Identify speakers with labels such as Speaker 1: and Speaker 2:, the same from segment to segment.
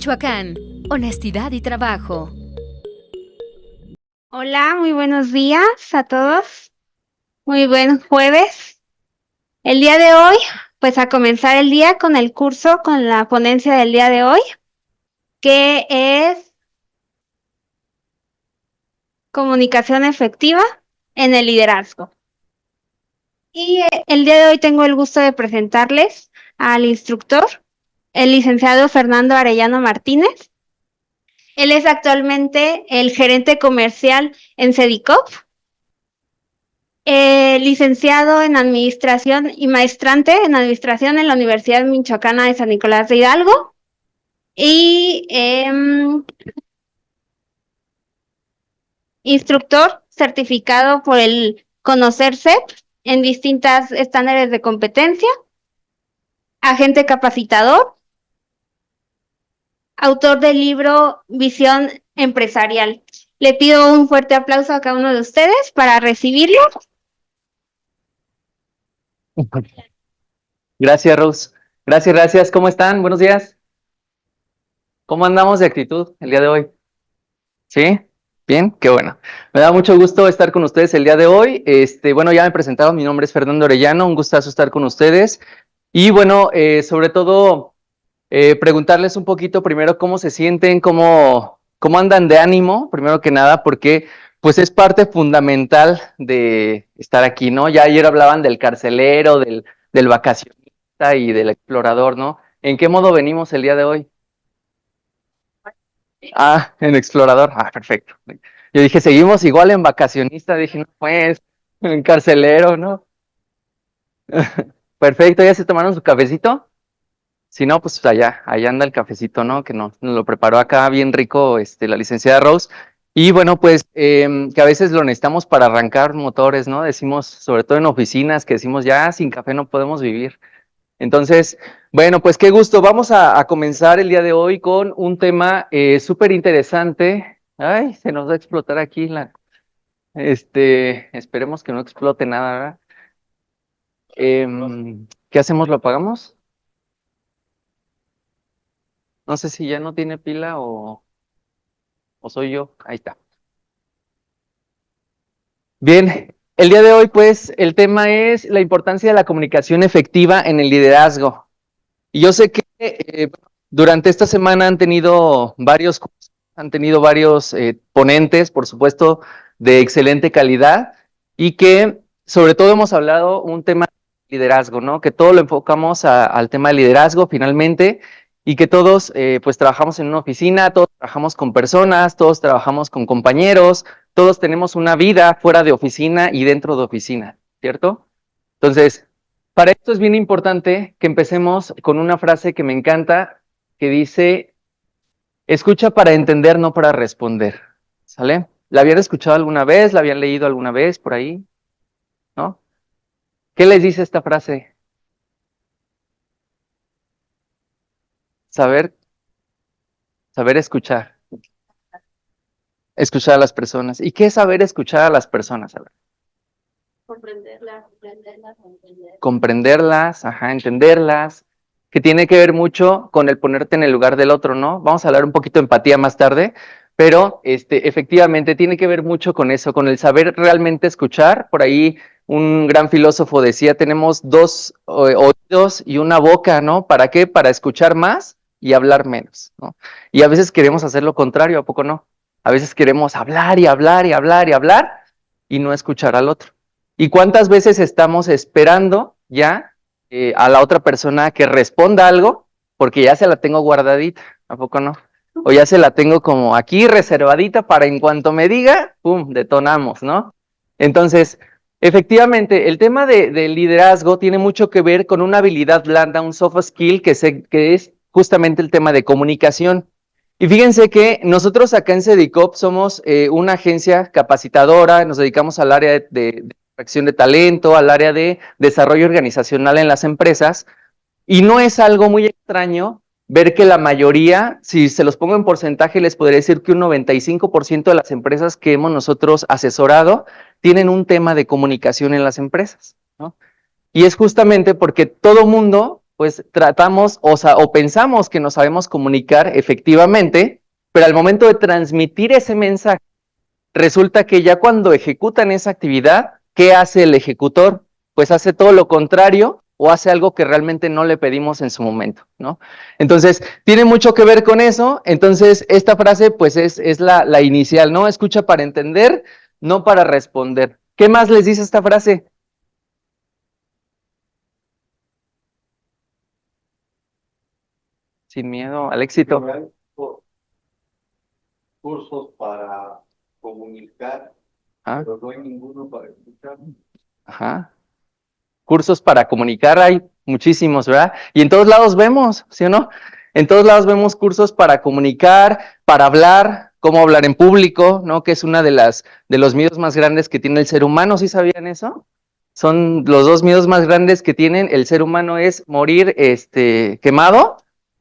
Speaker 1: Michoacán, honestidad y trabajo.
Speaker 2: Hola, muy buenos días a todos. Muy buen jueves. El día de hoy, pues a comenzar el día con el curso, con la ponencia del día de hoy, que es comunicación efectiva en el liderazgo. Y el día de hoy tengo el gusto de presentarles al instructor, el licenciado Fernando Arellano Martínez. Él es actualmente el gerente comercial en Cedicop. Licenciado en Administración y maestrante en Administración en la Universidad Michoacana de San Nicolás de Hidalgo. Y instructor certificado por el Conocer CEP en distintas estándares de competencia. Agente capacitador. Autor del libro Visión Empresarial. Le pido un fuerte aplauso a cada uno de ustedes para recibirlo.
Speaker 3: Gracias, Rose. Gracias. ¿Cómo están? Buenos días. ¿Cómo andamos de actitud el día de hoy? ¿Sí? ¿Bien? Qué bueno. Me da mucho gusto estar con ustedes el día de hoy. Bueno, ya me presentaron, mi nombre es Fernando Orellano, un gustazo estar con ustedes. Y bueno, sobre todo, preguntarles un poquito primero cómo se sienten, cómo andan de ánimo, primero que nada, porque pues es parte fundamental de estar aquí, ¿no? Ya ayer hablaban del carcelero, del vacacionista y del explorador, ¿no? ¿En qué modo venimos el día de hoy? Ah, en explorador. Ah, perfecto. Yo dije, seguimos igual en vacacionista. Dije, no, pues, en carcelero, ¿no? Perfecto, ¿ya se tomaron su cafecito? Si no, pues allá anda el cafecito, ¿no? Que nos lo preparó acá bien rico, la licenciada Rose. Y bueno, pues, que a veces lo necesitamos para arrancar motores, ¿no? Decimos, sobre todo en oficinas, que decimos, ya sin café no podemos vivir. Entonces, bueno, pues qué gusto. Vamos a comenzar el día de hoy con un tema súper interesante. Ay, se nos va a explotar aquí esperemos que no explote nada, ¿verdad? ¿Qué hacemos? ¿Lo apagamos? No sé si ya no tiene pila o soy yo. Ahí está. Bien, el día de hoy, pues, el tema es la importancia de la comunicación efectiva en el liderazgo. Y yo sé que durante esta semana han tenido varios ponentes, por supuesto, de excelente calidad y que sobre todo hemos hablado un tema de liderazgo, ¿no? Que todo lo enfocamos al tema de liderazgo finalmente y que todos pues trabajamos en una oficina, todos trabajamos con personas, todos trabajamos con compañeros, todos tenemos una vida fuera de oficina y dentro de oficina, ¿cierto? Entonces, para esto es bien importante que empecemos con una frase que me encanta, que dice, escucha para entender, no para responder. ¿Sale? ¿La habían escuchado alguna vez? ¿La habían leído alguna vez por ahí? ¿No? ¿Qué les dice esta frase? Saber, saber escuchar. Escuchar a las personas. ¿Y qué es saber escuchar a las personas? A ver. Comprenderlas, ajá, entenderlas, que tiene que ver mucho con el ponerte en el lugar del otro, ¿no? Vamos a hablar un poquito de empatía más tarde, pero efectivamente tiene que ver mucho con eso, con el saber realmente escuchar. Por ahí un gran filósofo decía, tenemos dos oídos y una boca, ¿no? ¿Para qué? Para escuchar más y hablar menos, ¿no? Y a veces queremos hacer lo contrario, ¿a poco no? A veces queremos hablar y hablar y hablar y hablar y no escuchar al otro. ¿Y cuántas veces estamos esperando ya a la otra persona que responda algo? Porque ya se la tengo guardadita, ¿a poco no? O ya se la tengo como aquí reservadita para en cuanto me diga, ¡pum!, detonamos, ¿no? Entonces, efectivamente, el tema del liderazgo tiene mucho que ver con una habilidad blanda, un soft skill que es justamente el tema de comunicación. Y fíjense que nosotros acá en Cedicop somos una agencia capacitadora, nos dedicamos al área de atracción de talento, al área de desarrollo organizacional en las empresas, y no es algo muy extraño ver que la mayoría, si se los pongo en porcentaje, les podría decir que un 95% de las empresas que hemos nosotros asesorado tienen un tema de comunicación en las empresas, ¿no? Y es justamente porque todo mundo pues tratamos o pensamos que nos sabemos comunicar efectivamente, pero al momento de transmitir ese mensaje, resulta que ya cuando ejecutan esa actividad, ¿qué hace el ejecutor? Pues hace todo lo contrario o hace algo que realmente no le pedimos en su momento, ¿no? Entonces, tiene mucho que ver con eso. Entonces, esta frase, pues es la inicial, ¿no? Escucha para entender, no para responder. ¿Qué más les dice esta frase? Sin miedo al éxito.
Speaker 4: Cursos para comunicar, pero no hay ninguno para escuchar.
Speaker 3: Ajá. Cursos para comunicar hay muchísimos, ¿verdad? Y en todos lados vemos, ¿sí o no? En todos lados vemos cursos para comunicar, para hablar, cómo hablar en público, ¿no? Que es una de los miedos más grandes que tiene el ser humano, ¿sí sabían eso? Son los dos miedos más grandes que tienen el ser humano, es morir quemado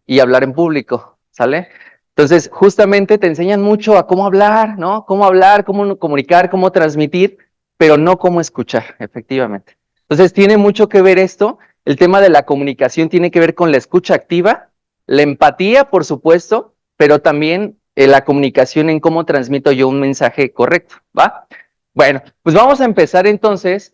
Speaker 3: y hablar en público, ¿sale? Entonces, justamente te enseñan mucho a cómo hablar, ¿no? Cómo hablar, cómo comunicar, cómo transmitir, pero no cómo escuchar, efectivamente. Entonces, tiene mucho que ver esto. El tema de la comunicación tiene que ver con la escucha activa, la empatía, por supuesto, pero también la comunicación en cómo transmito yo un mensaje correcto, ¿va? Bueno, pues vamos a empezar entonces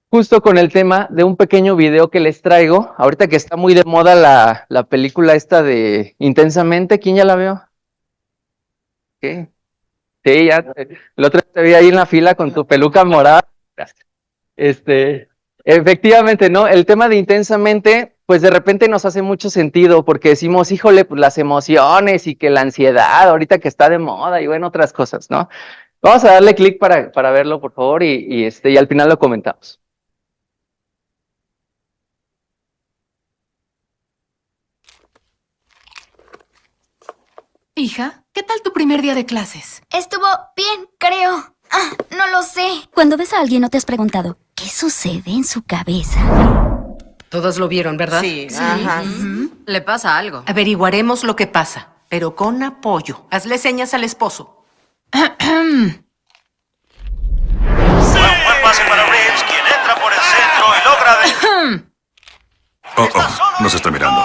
Speaker 3: justo con el tema de un pequeño video que les traigo, ahorita que está muy de moda la película esta de Intensamente. ¿Quién ya la vio? ¿Qué? Sí, ya, el otro día te vi ahí en la fila con tu peluca morada. Efectivamente, ¿no? El tema de Intensamente, pues de repente nos hace mucho sentido porque decimos, híjole, pues las emociones y que la ansiedad, ahorita que está de moda y bueno, otras cosas, ¿no? Vamos a darle clic para verlo, por favor, y al final lo comentamos.
Speaker 5: Hija, ¿qué tal tu primer día de clases?
Speaker 6: Estuvo bien, creo. No lo sé. Cuando ves a alguien, ¿no te has preguntado qué sucede en su cabeza?
Speaker 5: Todos lo vieron, ¿verdad?
Speaker 7: Sí, ajá.
Speaker 1: Le pasa algo.
Speaker 7: Averiguaremos lo que pasa, pero con apoyo. Hazle señas al esposo.
Speaker 8: Buen pase para Reeves, quien entra por el centro y logra
Speaker 9: nos está mirando.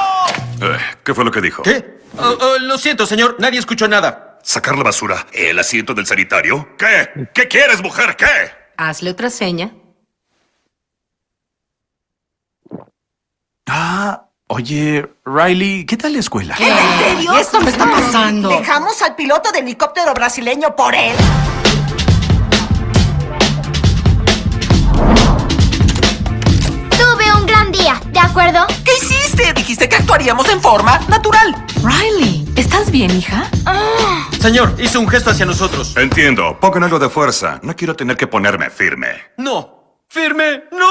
Speaker 9: ¿Qué fue lo que dijo?
Speaker 10: ¿Qué? Lo siento, señor. Nadie escuchó nada.
Speaker 9: ¿Sacar la basura? ¿El asiento del sanitario? ¿Qué? ¿Qué quieres, mujer? ¿Qué?
Speaker 7: Hazle otra seña.
Speaker 10: Oye, Riley, ¿qué tal la escuela?
Speaker 7: ¿En serio?
Speaker 5: Esto me está pasando.
Speaker 7: ¿Dejamos al piloto de helicóptero brasileño por él?
Speaker 6: Tuve un gran día, ¿de acuerdo?
Speaker 7: ¿Qué hiciste? Dijiste que actuaríamos en forma natural.
Speaker 5: Riley, ¿estás bien, hija?
Speaker 10: Señor, hizo un gesto hacia nosotros.
Speaker 9: Entiendo. Pongan algo de fuerza. No quiero tener que ponerme firme.
Speaker 10: No. ¡Firme! ¡No!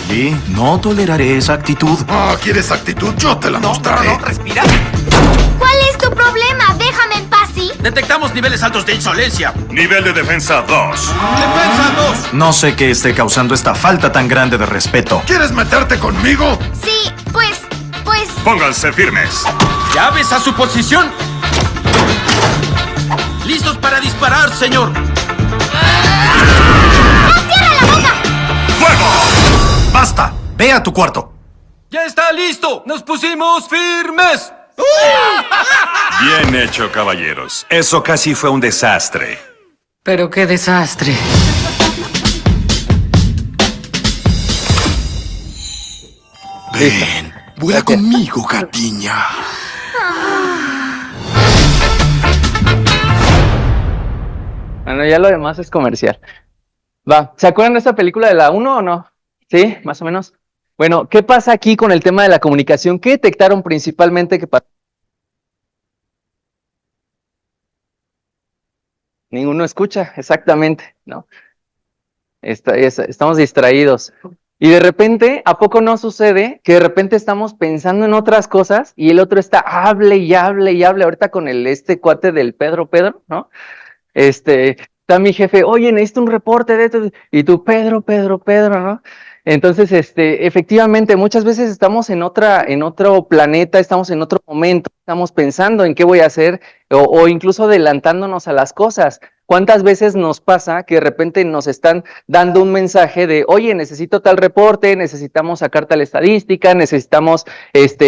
Speaker 11: Riley, no toleraré esa actitud.
Speaker 9: ¿Quieres actitud? Yo te la mostraré.
Speaker 7: No, respira.
Speaker 6: ¿Cuál es tu problema? Déjame en paz, ¿sí?
Speaker 10: Detectamos niveles altos de insolencia.
Speaker 9: Nivel de defensa 2.
Speaker 10: ¡Defensa 2!
Speaker 11: No sé qué esté causando esta falta tan grande de respeto.
Speaker 9: ¿Quieres meterte conmigo?
Speaker 6: Sí, pues...
Speaker 9: Pónganse firmes.
Speaker 10: ¡Llaves a su posición! ¡Listos para disparar, señor!
Speaker 6: ¡Cierra la boca!
Speaker 9: ¡Fuego! ¡Basta! Ve a tu cuarto.
Speaker 10: ¡Ya está listo! ¡Nos pusimos firmes!
Speaker 9: Bien hecho, caballeros. Eso casi fue un desastre.
Speaker 5: Pero qué desastre.
Speaker 9: Ven, vuela conmigo, gatiña.
Speaker 3: Bueno, ya lo demás es comercial. Va, ¿se acuerdan de esta película de la 1 o no? ¿Sí? Más o menos. Bueno, ¿qué pasa aquí con el tema de la comunicación? ¿Qué detectaron principalmente que pasó? Ninguno escucha, exactamente, ¿no? Estamos distraídos. Y de repente, ¿a poco no sucede que de repente estamos pensando en otras cosas y el otro está hable y hable y hable? Ahorita con este cuate del Pedro, ¿no? Está mi jefe, oye, necesito un reporte de esto. Y tú, Pedro, ¿no? Entonces, efectivamente, muchas veces estamos en otro planeta, estamos en otro momento, estamos pensando en qué voy a hacer o incluso adelantándonos a las cosas. ¿Cuántas veces nos pasa que de repente nos están dando un mensaje de, oye, necesito tal reporte, necesitamos sacar tal estadística, necesitamos,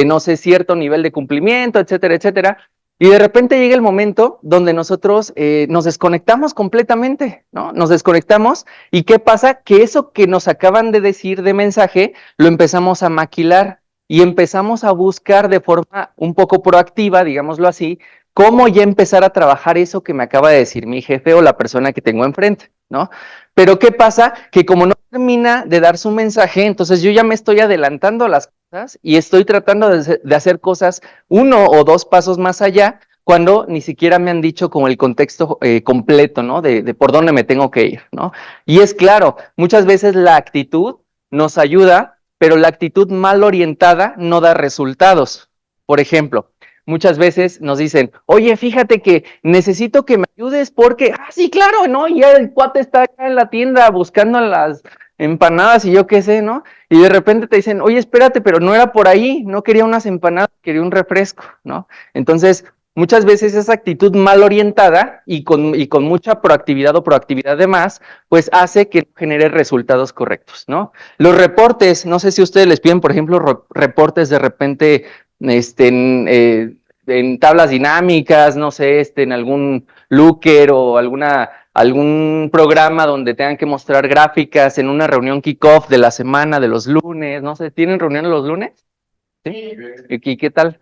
Speaker 3: no sé, cierto nivel de cumplimiento, etcétera, etcétera? Y de repente llega el momento donde nosotros nos desconectamos completamente, ¿no? Nos desconectamos y ¿qué pasa? Que eso que nos acaban de decir de mensaje lo empezamos a maquilar y empezamos a buscar de forma un poco proactiva, digámoslo así, cómo ya empezar a trabajar eso que me acaba de decir mi jefe o la persona que tengo enfrente, ¿no? Pero ¿qué pasa? Que como no termina de dar su mensaje, entonces yo ya me estoy adelantando a las cosas y estoy tratando de hacer cosas 1 o 2 pasos más allá cuando ni siquiera me han dicho como el contexto completo, ¿no? De por dónde me tengo que ir, ¿no? Y es claro, muchas veces la actitud nos ayuda, pero la actitud mal orientada no da resultados. Por ejemplo, muchas veces nos dicen, oye, fíjate que necesito que me ayudes porque, sí, claro, ¿no? Y ya el cuate está acá en la tienda buscando las empanadas y yo qué sé, ¿no? Y de repente te dicen, oye, espérate, pero no era por ahí, no quería unas empanadas, quería un refresco, ¿no? Entonces, muchas veces esa actitud mal orientada y con mucha proactividad o proactividad de más, pues hace que genere resultados correctos, ¿no? Los reportes, no sé si ustedes les piden, por ejemplo, reportes de repente, en tablas dinámicas, no sé, en algún Looker o algún programa donde tengan que mostrar gráficas en una reunión kickoff de la semana, de los lunes, no sé, ¿tienen reuniones los lunes? ¿Sí? ¿Y qué tal?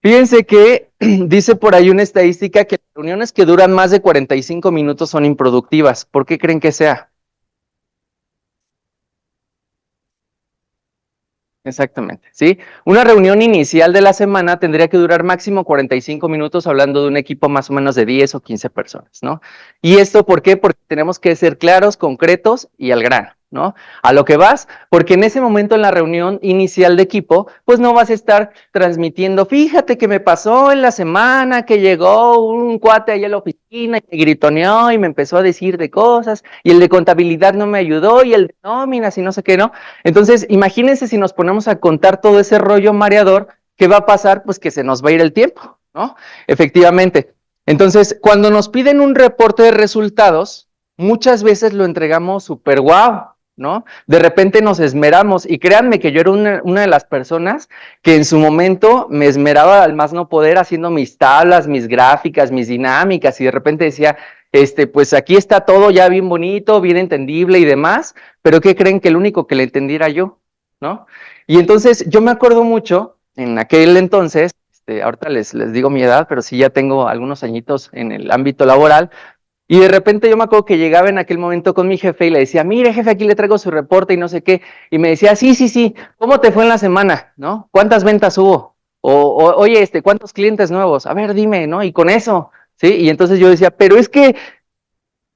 Speaker 3: Fíjense que dice por ahí una estadística que las reuniones que duran más de 45 minutos son improductivas. ¿Por qué creen que sea? Exactamente, ¿sí? Una reunión inicial de la semana tendría que durar máximo 45 minutos hablando de un equipo más o menos de 10 o 15 personas, ¿no? ¿Y esto por qué? Porque tenemos que ser claros, concretos y al grano, ¿no? A lo que vas, porque en ese momento en la reunión inicial de equipo, pues no vas a estar transmitiendo, fíjate que me pasó en la semana que llegó un cuate ahí a la oficina y me gritoneó y me empezó a decir de cosas y el de contabilidad no me ayudó y el de nóminas y no sé qué, ¿no? Entonces, imagínense si nos ponemos a contar todo ese rollo mareador, ¿qué va a pasar? Pues que se nos va a ir el tiempo, ¿no? Efectivamente. Entonces, cuando nos piden un reporte de resultados, muchas veces lo entregamos súper guau, ¿no? De repente nos esmeramos y créanme que yo era una de las personas que en su momento me esmeraba al más no poder haciendo mis tablas, mis gráficas, mis dinámicas y de repente decía, pues aquí está todo ya bien bonito, bien entendible y demás, pero ¿qué creen? Que el único que le entendiera yo, ¿no? Y entonces yo me acuerdo mucho en aquel entonces, ahorita les digo mi edad, pero sí ya tengo algunos añitos en el ámbito laboral, y de repente yo me acuerdo que llegaba en aquel momento con mi jefe y le decía, mire jefe, aquí le traigo su reporte y no sé qué, y me decía, sí, ¿cómo te fue en la semana? ¿No? ¿Cuántas ventas hubo? Oye, ¿cuántos clientes nuevos? A ver, dime, ¿no? Y con eso, ¿sí? Y entonces yo decía, pero es que,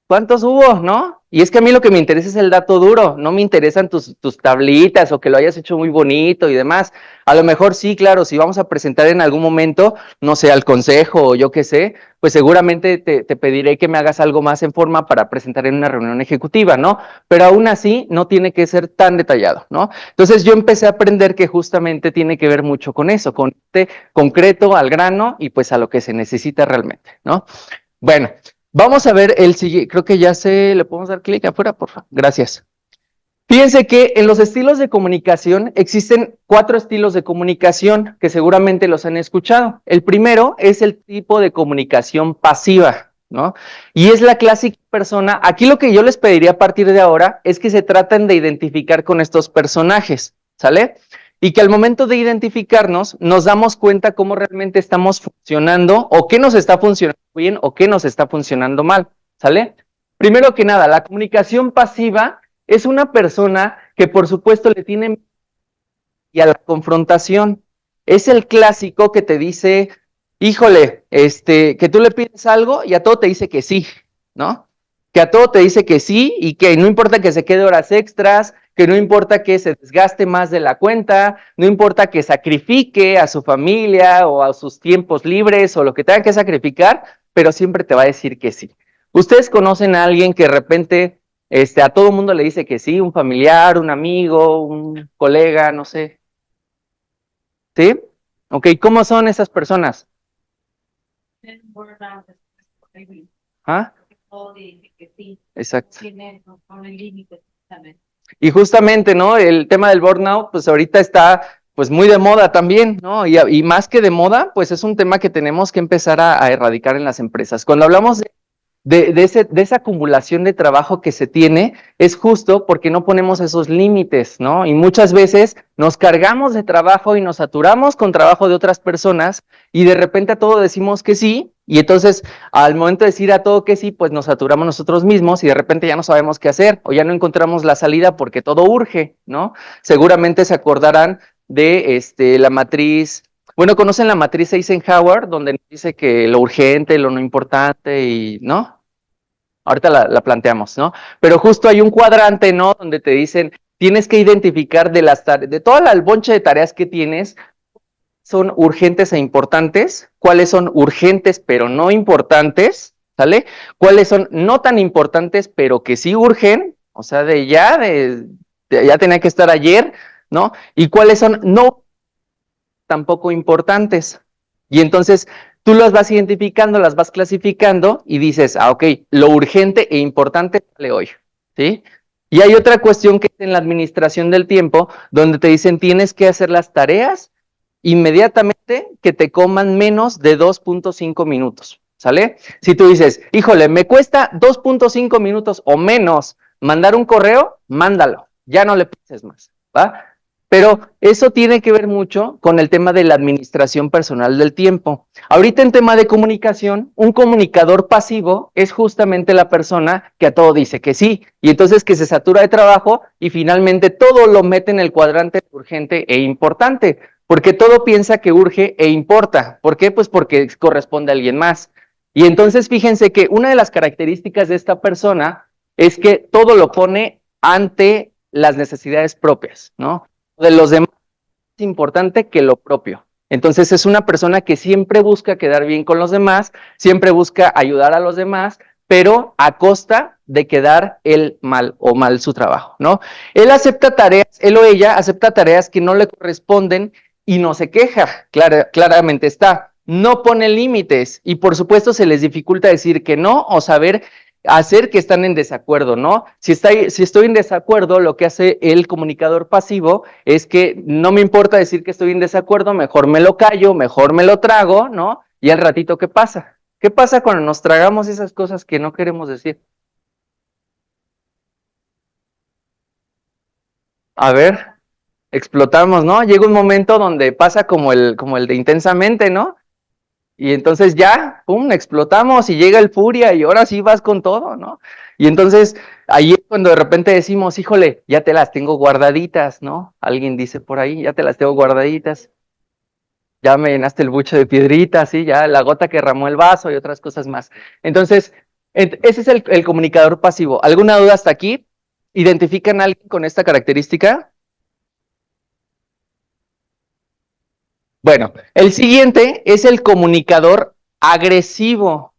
Speaker 3: ¿cuántos hubo, no? Y es que a mí lo que me interesa es el dato duro, no me interesan tus tablitas o que lo hayas hecho muy bonito y demás. A lo mejor sí, claro, si vamos a presentar en algún momento, no sé, al consejo o yo qué sé, pues seguramente te pediré que me hagas algo más en forma para presentar en una reunión ejecutiva, ¿no? Pero aún así no tiene que ser tan detallado, ¿no? Entonces yo empecé a aprender que justamente tiene que ver mucho con eso, con concreto, al grano y pues a lo que se necesita realmente, ¿no? Bueno. Vamos a ver el siguiente, creo que ya le podemos dar clic afuera, por favor, gracias. Fíjense que en los estilos de comunicación existen 4 estilos de comunicación que seguramente los han escuchado. El primero es el tipo de comunicación pasiva, ¿no? Y es la clásica persona, aquí lo que yo les pediría a partir de ahora es que se traten de identificar con estos personajes, ¿sale? Y que al momento de identificarnos nos damos cuenta cómo realmente estamos funcionando o qué nos está funcionando bien o qué nos está funcionando mal, ¿sale? Primero que nada, la comunicación pasiva es una persona que por supuesto le tiene y a la confrontación. Es el clásico que te dice, híjole, que tú le pides algo y a todo te dice que sí, ¿no? Que a todo te dice que sí y que no importa que se quede horas extras, que no importa que se desgaste más de la cuenta, no importa que sacrifique a su familia o a sus tiempos libres o lo que tenga que sacrificar, pero siempre te va a decir que sí. ¿Ustedes conocen a alguien que de repente A todo mundo le dice que sí, un familiar, un amigo, un colega, no sé. ¿Sí? Ok, ¿cómo son esas personas? ¿Ah? Exacto. Y justamente, ¿no? El tema del burnout, pues ahorita está pues muy de moda también, ¿no? Y más que de moda, pues es un tema que tenemos que empezar a erradicar en las empresas. Cuando hablamos de esa acumulación de trabajo que se tiene, es justo porque no ponemos esos límites, ¿no? Y muchas veces nos cargamos de trabajo y nos saturamos con trabajo de otras personas y de repente a todo decimos que sí, y entonces al momento de decir a todo que sí, pues nos saturamos nosotros mismos y de repente ya no sabemos qué hacer o ya no encontramos la salida porque todo urge, ¿no? Seguramente se acordarán de la matriz. Bueno, conocen la matriz Eisenhower, donde nos dice que lo urgente, lo no importante y, ¿no? Ahorita la planteamos, ¿no? Pero justo hay un cuadrante, ¿no? Donde te dicen, tienes que identificar de toda la boncha de tareas que tienes, son urgentes e importantes, cuáles son urgentes pero no importantes, ¿sale? Cuáles son no tan importantes pero que sí urgen, o sea, ya tenía que estar ayer, ¿no? Y cuáles son no tampoco importantes. Y entonces tú las vas identificando, las vas clasificando y dices, ok, lo urgente e importante sale hoy, ¿sí? Y hay otra cuestión que es en la administración del tiempo, donde te dicen tienes que hacer las tareas inmediatamente que te coman menos de 2.5 minutos, ¿sale? Si tú dices, híjole, me cuesta 2.5 minutos o menos mandar un correo, mándalo, ya no le pienses más, ¿va? Pero eso tiene que ver mucho con el tema de la administración personal del tiempo. Ahorita en tema de comunicación, un comunicador pasivo es justamente la persona que a todo dice que sí, y entonces que se satura de trabajo y finalmente todo lo mete en el cuadrante urgente e importante, porque todo piensa que urge e importa. ¿Por qué? Pues porque corresponde a alguien más. Y entonces fíjense que una de las características de esta persona es que todo lo pone ante las necesidades propias, ¿no? De los demás es importante que lo propio. Entonces es una persona que siempre busca quedar bien con los demás, siempre busca ayudar a los demás, pero a costa de quedar él mal o mal su trabajo, ¿no? Él acepta tareas, él o ella acepta tareas que no le corresponden y no se queja, claramente está. No pone límites y por supuesto se les dificulta decir que no o saber hacer que están en desacuerdo, ¿no? Si estoy en desacuerdo, lo que hace el comunicador pasivo es que no me importa decir que estoy en desacuerdo, mejor me lo callo, mejor me lo trago, ¿no? Y al ratito, ¿qué pasa? ¿Qué pasa cuando nos tragamos esas cosas que no queremos decir? A ver, explotamos, ¿no? Llega un momento donde pasa como el de Intensamente, ¿no? Y entonces ya, pum, explotamos y llega el furia y ahora sí vas con todo, ¿no? Y entonces ahí es cuando de repente decimos, híjole, ya te las tengo guardaditas, ¿no? Alguien dice por ahí, ya te las tengo guardaditas. Ya me llenaste el buche de piedritas, ¿sí? Ya la gota que derramó el vaso y otras cosas más. Entonces, ese es el comunicador pasivo. ¿Alguna duda hasta aquí? ¿Identifican a alguien con esta característica? Bueno, el siguiente es el comunicador agresivo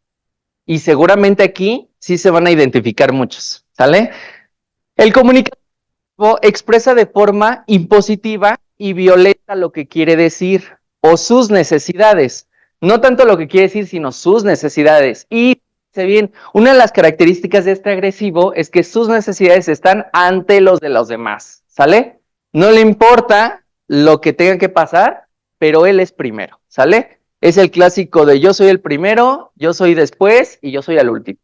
Speaker 3: y seguramente aquí sí se van a identificar muchos, ¿sale? El comunicador expresa de forma impositiva y violenta lo que quiere decir o sus necesidades, no tanto lo que quiere decir, sino sus necesidades. Y bien, una de las características de este agresivo es que sus necesidades están ante los de los demás, ¿sale? No le importa lo que tenga que pasar, pero él es primero, ¿sale? Es el clásico de yo soy el primero, yo soy después y yo soy el último.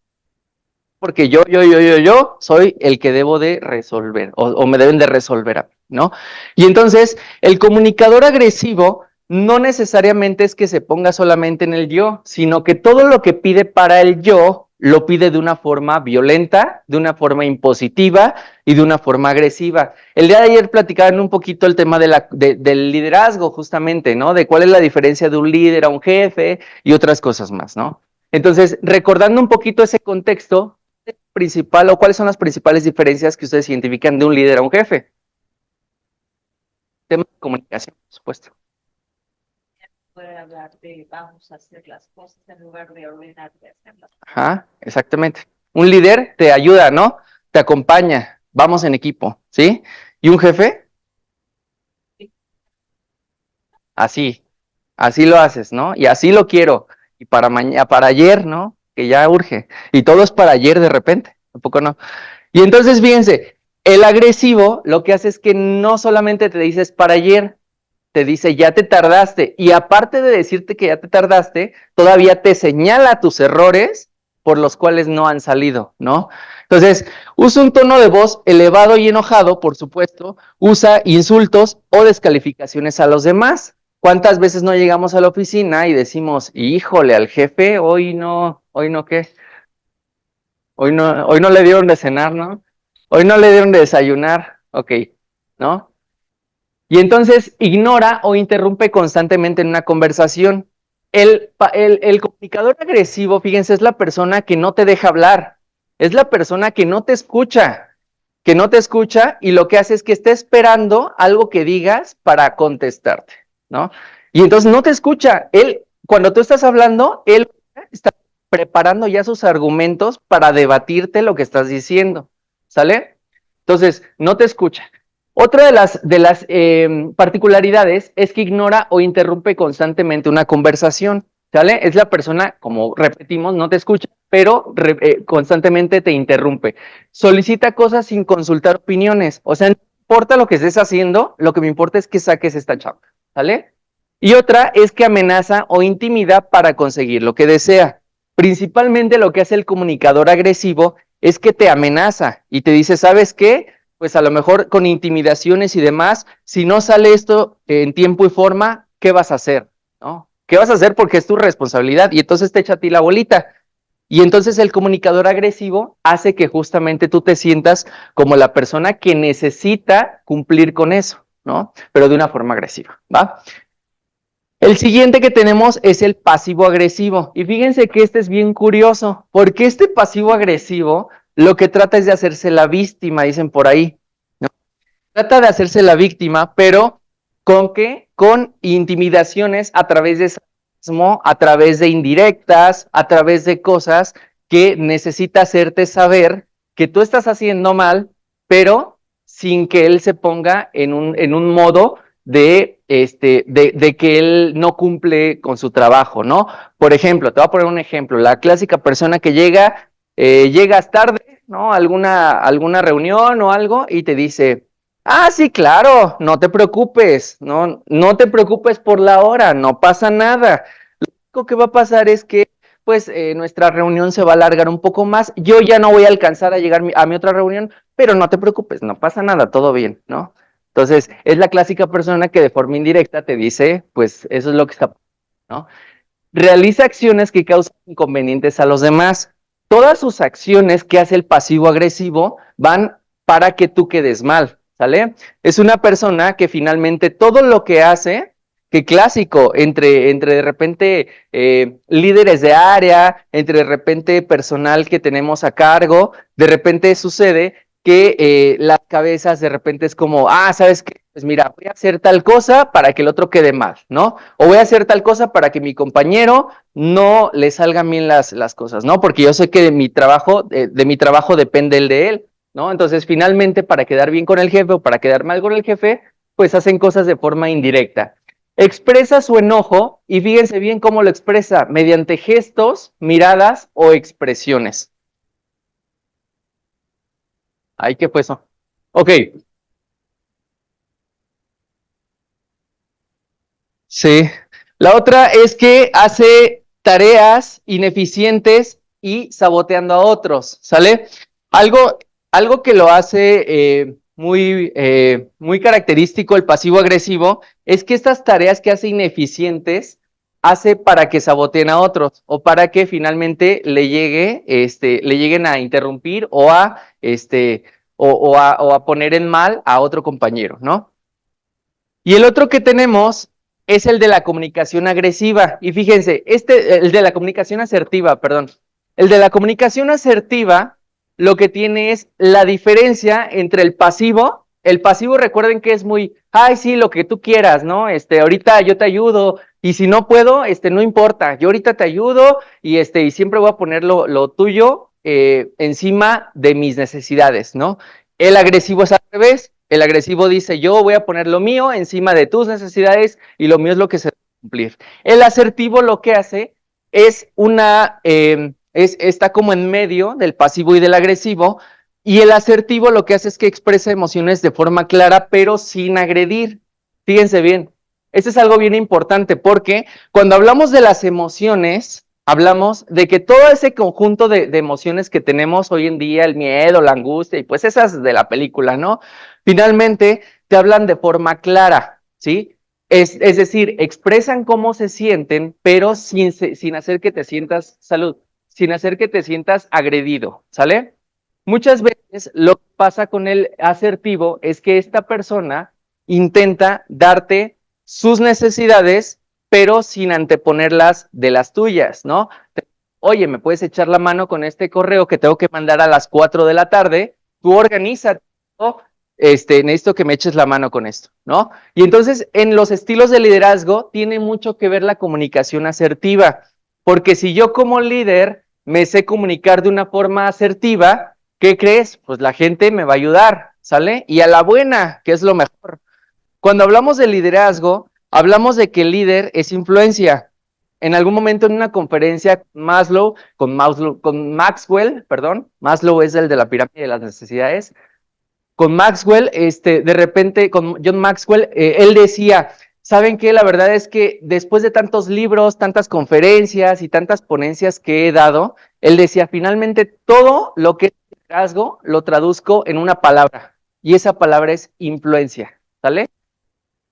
Speaker 3: Porque yo soy el que debo de resolver o me deben de resolver a mí, ¿no? Y entonces el comunicador agresivo no necesariamente es que se ponga solamente en el yo, sino que todo lo que pide para el yo lo pide de una forma violenta, de una forma impositiva y de una forma agresiva. El día de ayer platicaban un poquito el tema del liderazgo justamente, ¿no? De cuál es la diferencia de un líder a un jefe y otras cosas más, ¿no? Entonces, recordando un poquito ese contexto principal o cuáles son las principales diferencias que ustedes identifican de un líder a un jefe. Tema de comunicación, por supuesto.
Speaker 1: Puede hablar de vamos a hacer las cosas en lugar de ordenar de hacerlas.
Speaker 3: Ajá, exactamente. Un líder te ayuda, ¿no? te acompaña, vamos en equipo, ¿sí? ¿Y un jefe? Así lo haces, ¿no? Y así lo quiero. Y para mañana, para ayer, ¿no? Que ya urge. Y todo es para ayer de repente, tampoco no. Y entonces, fíjense, el agresivo lo que hace es que no solamente te dices para ayer, te dice ya te tardaste. Y aparte de decirte que ya te tardaste, todavía te señala tus errores por los cuales no han salido, ¿no? Entonces, usa un tono de voz elevado y enojado, por supuesto, usa insultos o descalificaciones a los demás. ¿Cuántas veces no llegamos a la oficina y decimos, híjole, al jefe, hoy no qué? Hoy no le dieron de cenar, ¿no? Hoy no le dieron de desayunar, ok, ¿no? Y entonces ignora o interrumpe constantemente en una conversación. El comunicador agresivo, fíjense, es la persona que no te deja hablar, es la persona que no te escucha y lo que hace es que está esperando algo que digas para contestarte, ¿no? Y entonces no te escucha. Él, cuando tú estás hablando, él está preparando ya sus argumentos para debatirte lo que estás diciendo, ¿sale? Entonces, no te escucha. Otra de las particularidades es que ignora o interrumpe constantemente una conversación, ¿sale? Es la persona, como repetimos, no te escucha, pero constantemente te interrumpe. Solicita cosas sin consultar opiniones, o sea, no importa lo que estés haciendo, lo que me importa es que saques esta chamba, ¿sale? Y otra es que amenaza o intimida para conseguir lo que desea. Principalmente lo que hace el comunicador agresivo es que te amenaza y te dice, ¿sabes qué? Pues a lo mejor con intimidaciones y demás, si no sale esto en tiempo y forma, ¿qué vas a hacer? ¿No? ¿Qué vas a hacer? Porque es tu responsabilidad y entonces te echa a ti la bolita. Y entonces el comunicador agresivo hace que justamente tú te sientas como la persona que necesita cumplir con eso, ¿no? Pero de una forma agresiva, ¿va? El siguiente que tenemos es el pasivo-agresivo. Y fíjense que este es bien curioso, porque este pasivo-agresivo lo que trata es de hacerse la víctima, dicen por ahí, ¿no? Trata de hacerse la víctima, pero ¿con qué? Con intimidaciones a través de sarcasmo, a través de indirectas, a través de cosas que necesita hacerte saber que tú estás haciendo mal, pero sin que él se ponga en un modo de que él no cumple con su trabajo, ¿no? Por ejemplo, te voy a poner un ejemplo, la clásica persona que llegas tarde, ¿no? Alguna reunión o algo y te dice, ah, sí, claro, no te preocupes, no te preocupes por la hora, no pasa nada. Lo único que va a pasar es que pues nuestra reunión se va a alargar un poco más, yo ya no voy a alcanzar a llegar a mi otra reunión, pero no te preocupes, no pasa nada, todo bien, ¿no? Entonces, es la clásica persona que de forma indirecta te dice, pues eso es lo que está pasando, ¿no? Realiza acciones que causan inconvenientes a los demás. Todas sus acciones que hace el pasivo agresivo van para que tú quedes mal, ¿sale? Es una persona que finalmente todo lo que hace, que clásico, entre de repente líderes de área, entre de repente personal que tenemos a cargo, de repente sucede que las cabezas de repente es como, ¿sabes qué? Pues mira, voy a hacer tal cosa para que el otro quede mal, ¿no? O voy a hacer tal cosa para que mi compañero no le salgan bien las cosas, ¿no? Porque yo sé que de mi trabajo depende el de él, ¿no? Entonces, finalmente, para quedar bien con el jefe o para quedar mal con el jefe, pues hacen cosas de forma indirecta. Expresa su enojo y fíjense bien cómo lo expresa, mediante gestos, miradas o expresiones. Ay, ¿qué fue eso? Ok. Sí. La otra es que hace tareas ineficientes y saboteando a otros, ¿sale? Algo que lo hace muy característico el pasivo agresivo es que estas tareas que hace ineficientes hace para que saboteen a otros o para que finalmente le lleguen a interrumpir o a poner en mal a otro compañero, ¿no? Y el otro que tenemos es el de la comunicación agresiva. Y fíjense, el de la comunicación asertiva, perdón. El de la comunicación asertiva lo que tiene es la diferencia entre el pasivo. El pasivo, recuerden que es muy, ay, sí, lo que tú quieras, ¿no? Ahorita yo te ayudo, y si no puedo, no importa, yo ahorita te ayudo, y siempre voy a poner lo tuyo, encima de mis necesidades, ¿no? El agresivo es al revés. El agresivo dice, yo voy a poner lo mío encima de tus necesidades y lo mío es lo que se debe cumplir. El asertivo lo que hace es está como en medio del pasivo y del agresivo, y el asertivo lo que hace es que expresa emociones de forma clara, pero sin agredir. Fíjense bien, esto es algo bien importante porque cuando hablamos de las emociones, hablamos de que todo ese conjunto de emociones que tenemos hoy en día, el miedo, la angustia, y pues esas de la película, ¿no? Finalmente te hablan de forma clara, ¿sí? Es decir, expresan cómo se sienten, pero sin hacer que te sientas, sin hacer que te sientas agredido, ¿sale? Muchas veces lo que pasa con el asertivo es que esta persona intenta darte sus necesidades, pero sin anteponerlas de las tuyas, ¿no? Oye, ¿me puedes echar la mano con este correo que tengo que mandar a las 4 de la tarde? Tú organiza, ¿no? Necesito que me eches la mano con esto, ¿no? Y entonces, en los estilos de liderazgo, tiene mucho que ver la comunicación asertiva, porque si yo como líder me sé comunicar de una forma asertiva, ¿qué crees? Pues la gente me va a ayudar, ¿sale? Y a la buena, que es lo mejor. Cuando hablamos de liderazgo, hablamos de que el líder es influencia. En algún momento en una conferencia Maslow es el de la pirámide de las necesidades, con Maxwell, de repente, con John Maxwell, él decía, ¿saben qué? La verdad es que después de tantos libros, tantas conferencias y tantas ponencias que he dado, él decía, finalmente todo lo que es liderazgo lo traduzco en una palabra, y esa palabra es influencia, ¿sale?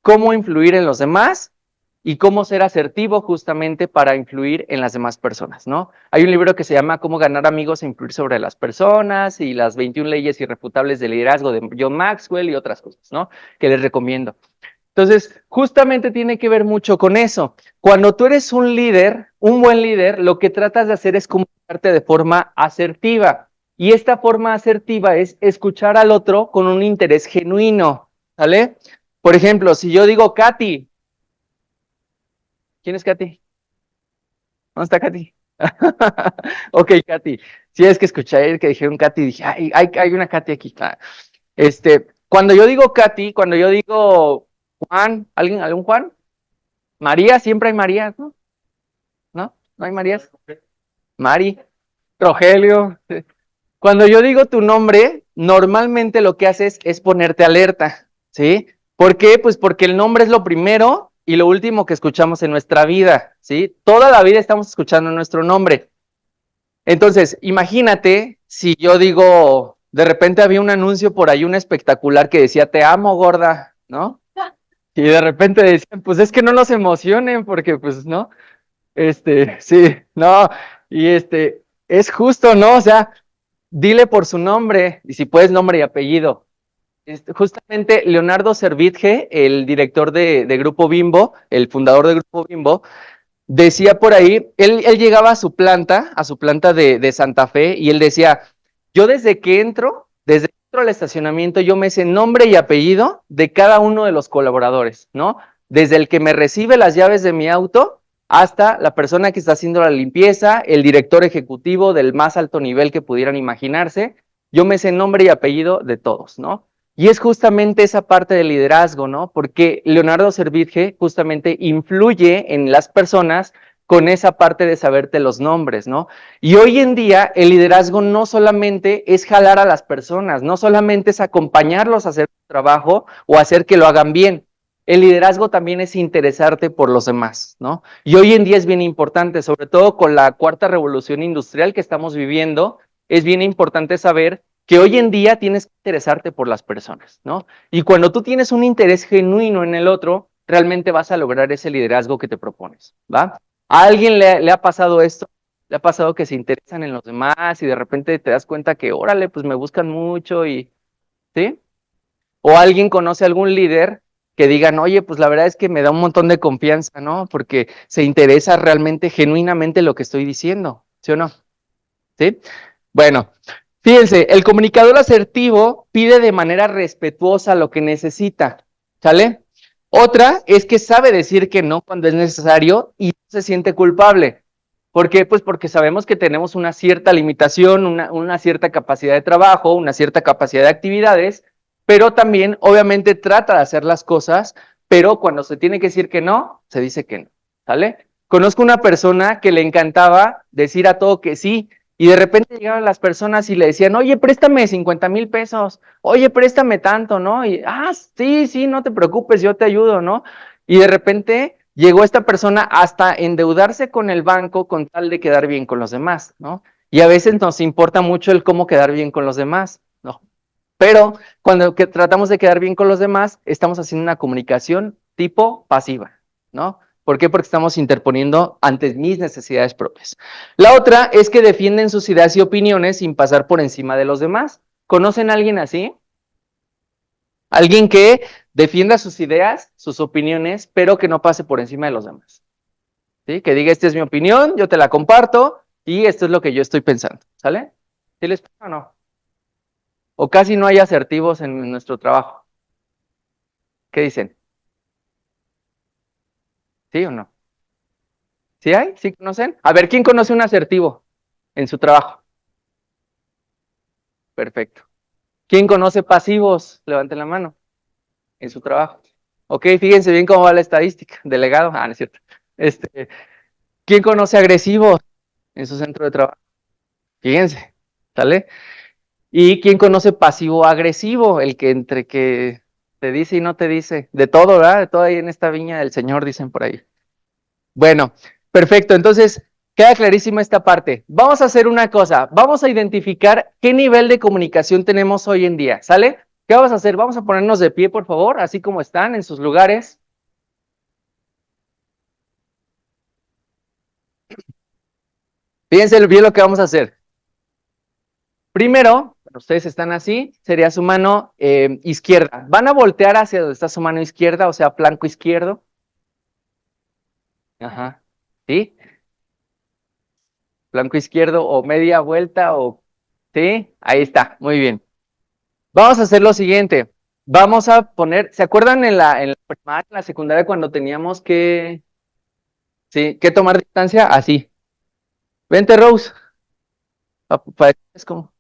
Speaker 3: Cómo influir en los demás y cómo ser asertivo justamente para influir en las demás personas, ¿no? Hay un libro que se llama Cómo ganar amigos e influir sobre las personas y las 21 leyes irrefutables del liderazgo de John Maxwell y otras cosas, ¿no? Que les recomiendo. Entonces, justamente tiene que ver mucho con eso. Cuando tú eres un líder, un buen líder, lo que tratas de hacer es comunicarte de forma asertiva. Y esta forma asertiva es escuchar al otro con un interés genuino, ¿vale? Por ejemplo, si yo digo Katy, ¿quién es Katy? ¿Dónde está Katy? Ok, Katy. Sí, es que escuché que dijeron Katy y dije, ay, hay una Katy aquí. Cuando yo digo Katy, cuando yo digo Juan, ¿algún Juan? María, siempre hay María, ¿no? ¿No? ¿No hay Marías? Mari, Rogelio. Cuando yo digo tu nombre, normalmente lo que haces es ponerte alerta, ¿sí? ¿Por qué? Pues porque el nombre es lo primero y lo último que escuchamos en nuestra vida, ¿sí? Toda la vida estamos escuchando nuestro nombre. Entonces, imagínate si yo digo, de repente había un anuncio por ahí, un espectacular que decía, te amo, gorda, ¿no? Y de repente decían, pues es que no nos emocionen porque, pues, ¿no? Sí, no, y es justo, ¿no? O sea, dile por su nombre, y si puedes nombre y apellido. Justamente Leonardo Servitje, el director de Grupo Bimbo, el fundador de Grupo Bimbo, decía por ahí, él llegaba a su planta de Santa Fe, y él decía, yo desde que entro al estacionamiento, yo me sé nombre y apellido de cada uno de los colaboradores, ¿no? Desde el que me recibe las llaves de mi auto, hasta la persona que está haciendo la limpieza, el director ejecutivo del más alto nivel que pudieran imaginarse, yo me sé nombre y apellido de todos, ¿no? Y es justamente esa parte del liderazgo, ¿no? Porque Leonardo Servitje justamente influye en las personas con esa parte de saberte los nombres, ¿no? Y hoy en día el liderazgo no solamente es jalar a las personas, no solamente es acompañarlos a hacer su trabajo o hacer que lo hagan bien. El liderazgo también es interesarte por los demás, ¿no? Y hoy en día es bien importante, sobre todo con la cuarta revolución industrial que estamos viviendo, es bien importante saber que hoy en día tienes que interesarte por las personas, ¿no? Y cuando tú tienes un interés genuino en el otro, realmente vas a lograr ese liderazgo que te propones, ¿va? ¿A alguien le ha pasado esto? ¿Le ha pasado que se interesan en los demás y de repente te das cuenta que, órale, pues me buscan mucho y, ¿sí? ¿O alguien conoce a algún líder que digan, oye, pues la verdad es que me da un montón de confianza, ¿no? Porque se interesa realmente, genuinamente lo que estoy diciendo, ¿sí o no? ¿Sí? Bueno, fíjense, el comunicador asertivo pide de manera respetuosa lo que necesita, ¿sale? Otra es que sabe decir que no cuando es necesario y no se siente culpable. ¿Por qué? Pues porque sabemos que tenemos una cierta limitación, una cierta capacidad de trabajo, una cierta capacidad de actividades, pero también obviamente trata de hacer las cosas, pero cuando se tiene que decir que no, se dice que no, ¿sale? Conozco una persona que le encantaba decir a todo que sí, y de repente llegaban las personas y le decían, oye, préstame 50,000 pesos, oye, préstame tanto, ¿no? Y, sí, no te preocupes, yo te ayudo, ¿no? Y de repente llegó esta persona hasta endeudarse con el banco con tal de quedar bien con los demás, ¿no? Y a veces nos importa mucho el cómo quedar bien con los demás, ¿no? Pero cuando tratamos de quedar bien con los demás, estamos haciendo una comunicación tipo pasiva, ¿no? ¿Por qué? Porque estamos interponiendo ante mis necesidades propias. La otra es que defienden sus ideas y opiniones sin pasar por encima de los demás. ¿Conocen a alguien así? Alguien que defienda sus ideas, sus opiniones, pero que no pase por encima de los demás. ¿Sí? Que diga, esta es mi opinión, yo te la comparto y esto es lo que yo estoy pensando. ¿Sale? ¿Sí les pasa o no? O casi no hay asertivos en nuestro trabajo. ¿Qué dicen? ¿Sí o no? ¿Sí hay? ¿Sí conocen? A ver, ¿quién conoce un asertivo en su trabajo? Perfecto. ¿Quién conoce pasivos? Levanten la mano. En su trabajo. Ok, fíjense bien cómo va la estadística. Delegado, no es cierto. ¿Quién conoce agresivos en su centro de trabajo? Fíjense, ¿sale? ¿Y quién conoce pasivo-agresivo? El que entre que te dice y no te dice. De todo, ¿verdad? De todo ahí en esta viña del Señor, dicen por ahí. Bueno, perfecto. Entonces, queda clarísima esta parte. Vamos a hacer una cosa. Vamos a identificar qué nivel de comunicación tenemos hoy en día, ¿sale? ¿Qué vamos a hacer? Vamos a ponernos de pie, por favor, así como están en sus lugares. Fíjense bien lo que vamos a hacer. Primero, ustedes están así, sería su mano izquierda. Van a voltear hacia donde está su mano izquierda, o sea, flanco izquierdo. Ajá, ¿sí? Flanco izquierdo o media vuelta o... ¿Sí? Ahí está, muy bien. Vamos a hacer lo siguiente. Vamos a poner, ¿se acuerdan en la primaria, en la secundaria, cuando teníamos que, sí, que tomar distancia? Así. Vente, Rose. Es como...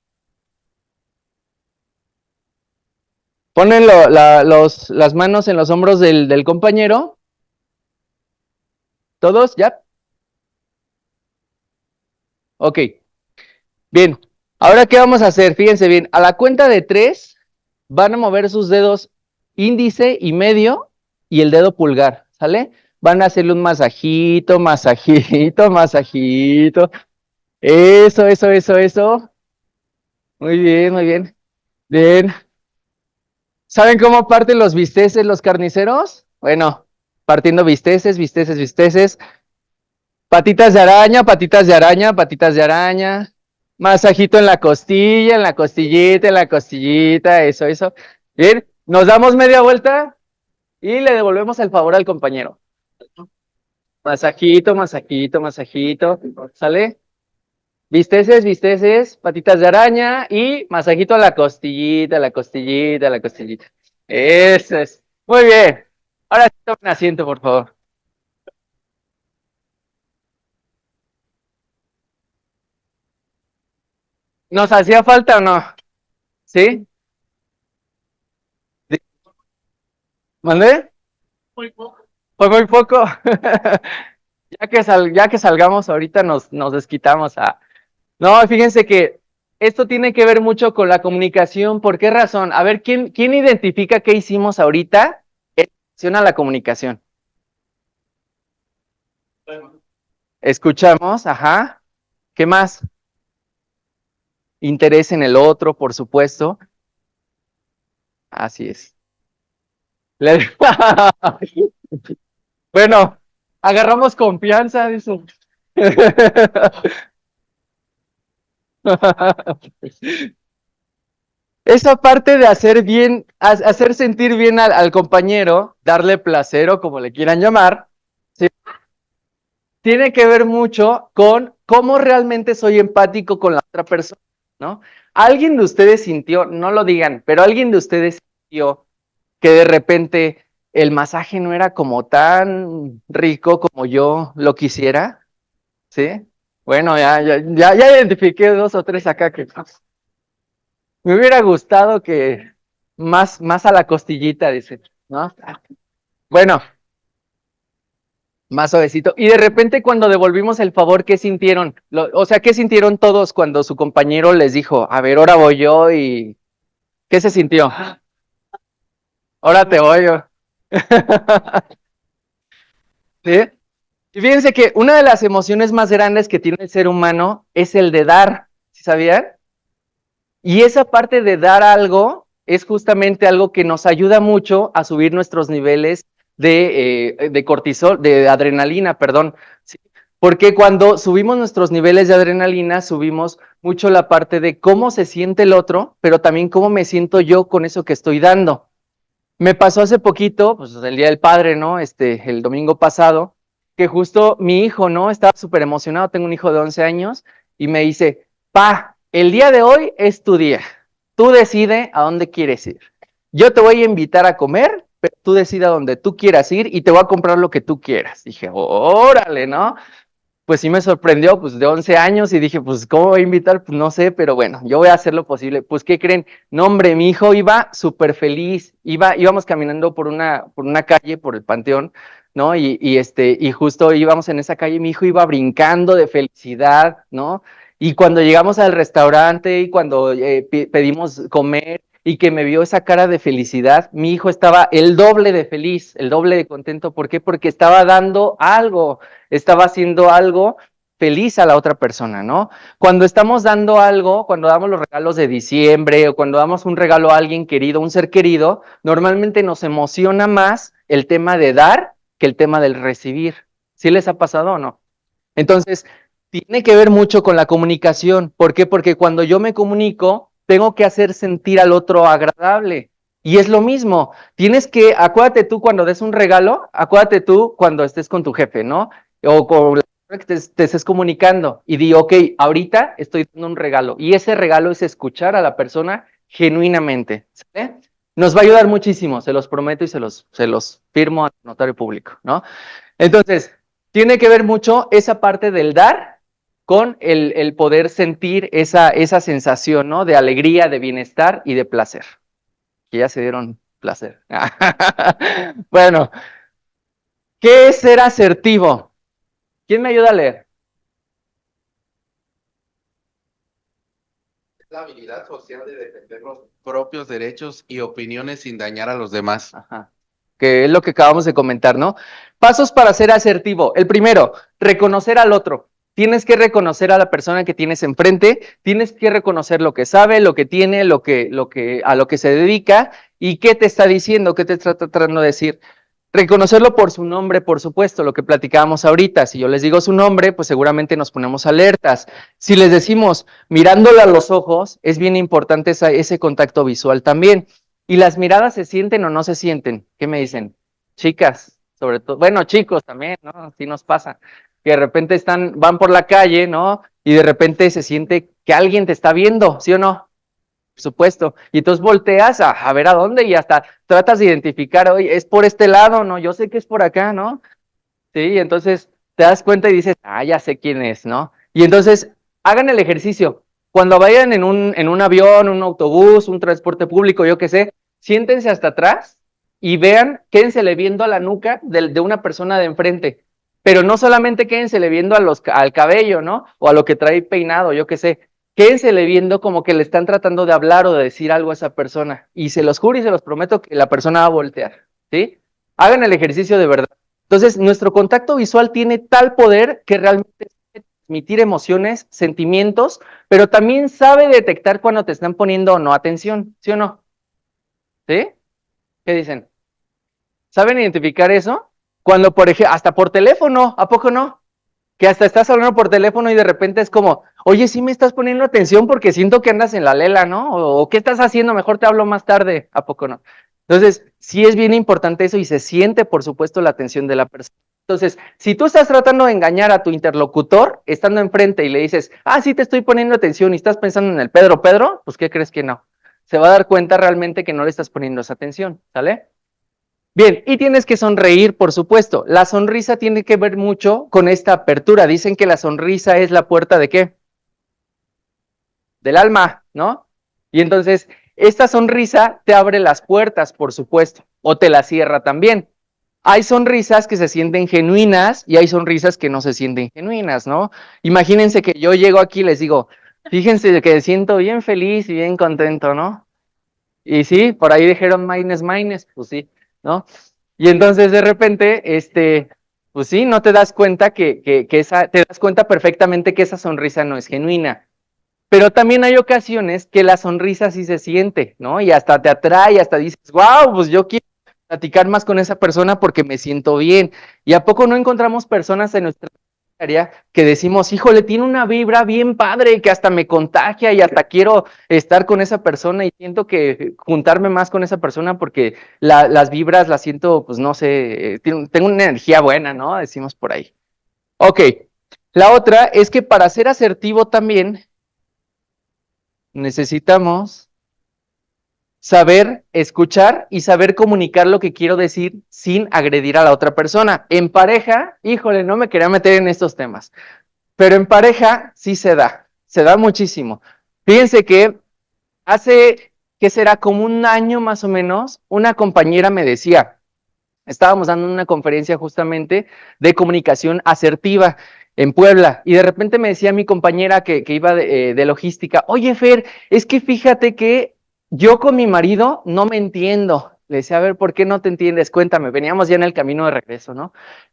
Speaker 3: Ponen las manos en los hombros del compañero. ¿Todos? ¿Ya? Ok. Bien. Ahora, ¿qué vamos a hacer? Fíjense bien. A la cuenta de 3, van a mover sus dedos índice y medio y el dedo pulgar. ¿Sale? Van a hacerle un masajito, masajito, masajito. Eso. Muy bien, muy bien. Bien. ¿Saben cómo parten los bisteces los carniceros? Bueno, partiendo bisteces, bisteces, bisteces. Patitas de araña, patitas de araña, patitas de araña. Masajito en la costilla, en la costillita, en la costillita, eso. Bien, nos damos media vuelta y le devolvemos el favor al compañero. Masajito, masajito, masajito. ¿Sale? Bisteces, bisteces, patitas de araña y masajito a la costillita, a la costillita, a la costillita. Eso es. Muy bien. Ahora sí tomen asiento, por favor. ¿Nos hacía falta o no? ¿Sí? ¿Mandé? Muy poco. Fue muy poco. Ya que salgamos ahorita nos desquitamos a... No, fíjense que esto tiene que ver mucho con la comunicación. ¿Por qué razón? A ver, ¿quién identifica qué hicimos ahorita en relación a la comunicación? Escuchamos, ajá. ¿Qué más? Interés en el otro, por supuesto. Así es. Bueno, agarramos confianza, dice. Esa parte de hacer bien, hacer sentir bien al compañero, darle placer o como le quieran llamar, ¿sí? Tiene que ver mucho con cómo realmente soy empático con la otra persona, ¿no? ¿Alguien de ustedes sintió, no lo digan, pero alguien de ustedes sintió que de repente el masaje no era como tan rico como yo lo quisiera? ¿Sí? Bueno, ya identifiqué 2 o 3 acá que me hubiera gustado que más a la costillita, dice, ¿no? Bueno, más suavecito. Y de repente cuando devolvimos el favor, ¿qué sintieron? O sea, ¿qué sintieron todos cuando su compañero les dijo, a ver, ahora voy yo y qué se sintió? Ahora te voy yo. ¿Sí? Y fíjense que una de las emociones más grandes que tiene el ser humano es el de dar, ¿sí sabían? Y esa parte de dar algo es justamente algo que nos ayuda mucho a subir nuestros niveles de cortisol, de adrenalina, perdón. ¿Sí? Porque cuando subimos nuestros niveles de adrenalina, subimos mucho la parte de cómo se siente el otro, pero también cómo me siento yo con eso que estoy dando. Me pasó hace poquito, pues el Día del Padre, ¿no? El domingo pasado, que justo mi hijo, ¿no? Estaba súper emocionado, tengo un hijo de 11 años, y me dice, pa, el día de hoy es tu día, tú decide a dónde quieres ir. Yo te voy a invitar a comer, pero tú decide a dónde tú quieras ir y te voy a comprar lo que tú quieras. Dije, órale, ¿no? Pues sí me sorprendió, pues de 11 años y dije, pues ¿cómo voy a invitar? Pues no sé, pero bueno, yo voy a hacer lo posible. Pues ¿qué creen? No, hombre, mi hijo iba súper feliz, íbamos caminando por una calle, por el Panteón, ¿no? Y justo íbamos en esa calle, mi hijo iba brincando de felicidad, ¿no? Y cuando llegamos al restaurante y cuando pedimos comer y que me vio esa cara de felicidad, mi hijo estaba el doble de feliz, el doble de contento. ¿Por qué? Porque estaba dando algo, estaba haciendo algo feliz a la otra persona, ¿no? Cuando estamos dando algo, cuando damos los regalos de diciembre o cuando damos un regalo a alguien querido, un ser querido, normalmente nos emociona más el tema de dar que el tema del recibir. ¿Sí les ha pasado o no? Entonces, tiene que ver mucho con la comunicación. ¿Por qué? Porque cuando yo me comunico, tengo que hacer sentir al otro agradable. Y es lo mismo, tienes que, acuérdate tú cuando des un regalo, acuérdate tú cuando estés con tu jefe, ¿no? O con la persona que te estés comunicando y di, ok, ahorita estoy dando un regalo. Y ese regalo es escuchar a la persona genuinamente, ¿sale? Nos va a ayudar muchísimo, se los prometo y se los firmo al notario público, ¿no? Entonces, tiene que ver mucho esa parte del dar con el poder sentir esa sensación, ¿no? De alegría, de bienestar y de placer. Que ya se dieron placer. Bueno, ¿qué es ser asertivo? ¿Quién me ayuda a leer?
Speaker 4: Es la habilidad social de defender los propios derechos y opiniones sin dañar a los demás.
Speaker 3: Ajá. Que es lo que acabamos de comentar, ¿no? Pasos para ser asertivo. El primero, reconocer al otro. Tienes que reconocer a la persona que tienes enfrente, tienes que reconocer lo que sabe, lo que tiene, a lo que se dedica y qué te está diciendo, qué te está tratando de decir. Reconocerlo por su nombre, por supuesto, lo que platicábamos ahorita. Si yo les digo su nombre, pues seguramente nos ponemos alertas. Si les decimos mirándolo a los ojos, es bien importante ese contacto visual también. ¿Y las miradas se sienten o no se sienten? ¿Qué me dicen? Chicas, sobre todo, bueno, chicos también, ¿no? Así nos pasa, que de repente van por la calle, ¿no? Y de repente se siente que alguien te está viendo, ¿sí o no? Por supuesto. Y entonces volteas a ver a dónde y hasta tratas de identificar, oye, es por este lado, ¿no? Yo sé que es por acá, ¿no? Sí, y entonces te das cuenta y dices, ya sé quién es, ¿no? Y entonces hagan el ejercicio. Cuando vayan en un avión, un autobús, un transporte público, yo qué sé, siéntense hasta atrás y vean, quédensele viendo a la nuca de una persona de enfrente. Pero no solamente quédensele viendo al cabello, ¿no? O a lo que trae peinado, yo qué sé. Quédensele viendo como que le están tratando de hablar o de decir algo a esa persona. Y se los juro y se los prometo que la persona va a voltear, ¿sí? Hagan el ejercicio de verdad. Entonces, nuestro contacto visual tiene tal poder que realmente sabe transmitir emociones, sentimientos, pero también sabe detectar cuando te están poniendo o no atención, ¿sí o no? ¿Sí? ¿Qué dicen? ¿Saben identificar eso? Cuando, por ejemplo, hasta por teléfono, ¿a poco no? Que hasta estás hablando por teléfono y de repente es como, oye, sí me estás poniendo atención porque siento que andas en la lela, ¿no? O ¿qué estás haciendo? Mejor te hablo más tarde, ¿a poco no? Entonces, sí es bien importante eso y se siente, por supuesto, la atención de la persona. Entonces, si tú estás tratando de engañar a tu interlocutor, estando enfrente y le dices, sí te estoy poniendo atención y estás pensando en el Pedro, pues ¿qué crees que no? Se va a dar cuenta realmente que no le estás poniendo esa atención, ¿sale? Bien, y tienes que sonreír, por supuesto. La sonrisa tiene que ver mucho con esta apertura. Dicen que la sonrisa es la puerta ¿de qué? Del alma, ¿no? Y entonces, esta sonrisa te abre las puertas, por supuesto, o te las cierra también. Hay sonrisas que se sienten genuinas y hay sonrisas que no se sienten genuinas, ¿no? Imagínense que yo llego aquí y les digo, fíjense que me siento bien feliz y bien contento, ¿no? Y sí, por ahí dijeron minus, pues sí, ¿no? Y entonces de repente, pues sí, no te das cuenta te das cuenta perfectamente que esa sonrisa no es genuina. Pero también hay ocasiones que la sonrisa sí se siente, ¿no? Y hasta te atrae, hasta dices, wow, pues yo quiero platicar más con esa persona porque me siento bien. ¿Y a poco no encontramos personas en nuestra área que decimos, híjole, tiene una vibra bien padre que hasta me contagia y hasta quiero estar con esa persona y siento que juntarme más con esa persona porque las vibras las siento, pues no sé, tengo una energía buena, ¿no? Decimos por ahí. Ok, la otra es que para ser asertivo también necesitamos saber escuchar y saber comunicar lo que quiero decir sin agredir a la otra persona. En pareja, híjole, no me quería meter en estos temas, pero en pareja sí se da muchísimo. Fíjense que hace, ¿qué será? Como un año más o menos, una compañera me decía, estábamos dando una conferencia justamente de comunicación asertiva en Puebla, y de repente me decía mi compañera que iba de logística, oye Fer, es que fíjate que yo con mi marido no me entiendo. Le decía, a ver, ¿por qué no te entiendes? Cuéntame, veníamos ya en el camino de regreso, ¿no?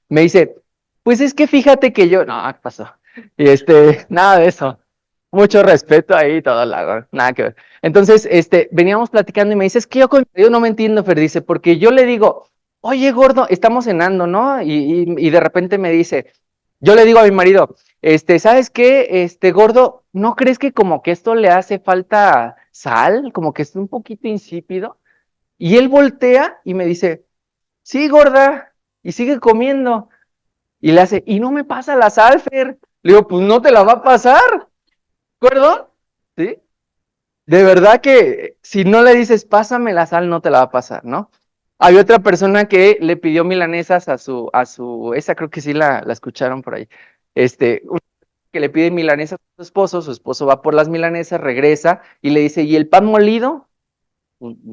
Speaker 3: Me dice, pues es que fíjate que yo, no, ¿qué pasó? Y nada de eso. Mucho respeto ahí, todo lado, nada que ver. Entonces, veníamos platicando y me dice, es que yo con mi marido no me entiendo, Fer, dice, porque yo le digo, oye, gordo, estamos cenando, ¿no? Y de repente me dice, yo le digo a mi marido, ¿sabes qué? Gordo, ¿no crees que como que esto le hace falta sal? Como que está un poquito insípido. Y él voltea y me dice, sí, gorda, y sigue comiendo. Y le hace, y no me pasa la sal, Fer. Le digo, pues no te la va a pasar, ¿de acuerdo? ¿Sí? De verdad que si no le dices, pásame la sal, no te la va a pasar, ¿no? Hay otra persona que le pidió milanesas esa creo que sí la escucharon por ahí, que le pide milanesas a su esposo va por las milanesas, regresa y le dice, ¿y el pan molido?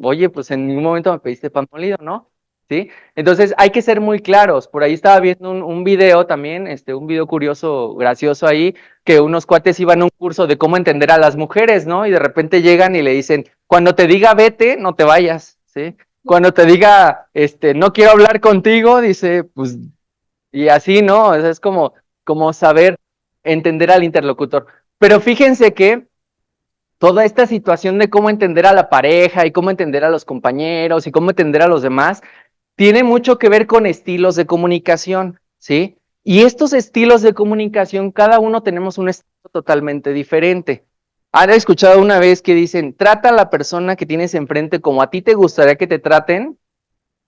Speaker 3: Oye, pues en ningún momento me pediste pan molido, ¿no? ¿Sí? Entonces hay que ser muy claros. Por ahí estaba viendo un video también, un video curioso, gracioso ahí, que unos cuates iban a un curso de cómo entender a las mujeres, ¿no? Y de repente llegan y le dicen, cuando te diga vete, no te vayas, ¿sí? Cuando te diga, no quiero hablar contigo, dice, pues, y así, ¿no? O sea, es como saber entender al interlocutor. Pero fíjense que toda esta situación de cómo entender a la pareja y cómo entender a los compañeros y cómo entender a los demás, tiene mucho que ver con estilos de comunicación, ¿sí? Y estos estilos de comunicación, cada uno tenemos un estilo totalmente diferente. ¿Han escuchado una vez que dicen, trata a la persona que tienes enfrente como a ti te gustaría que te traten?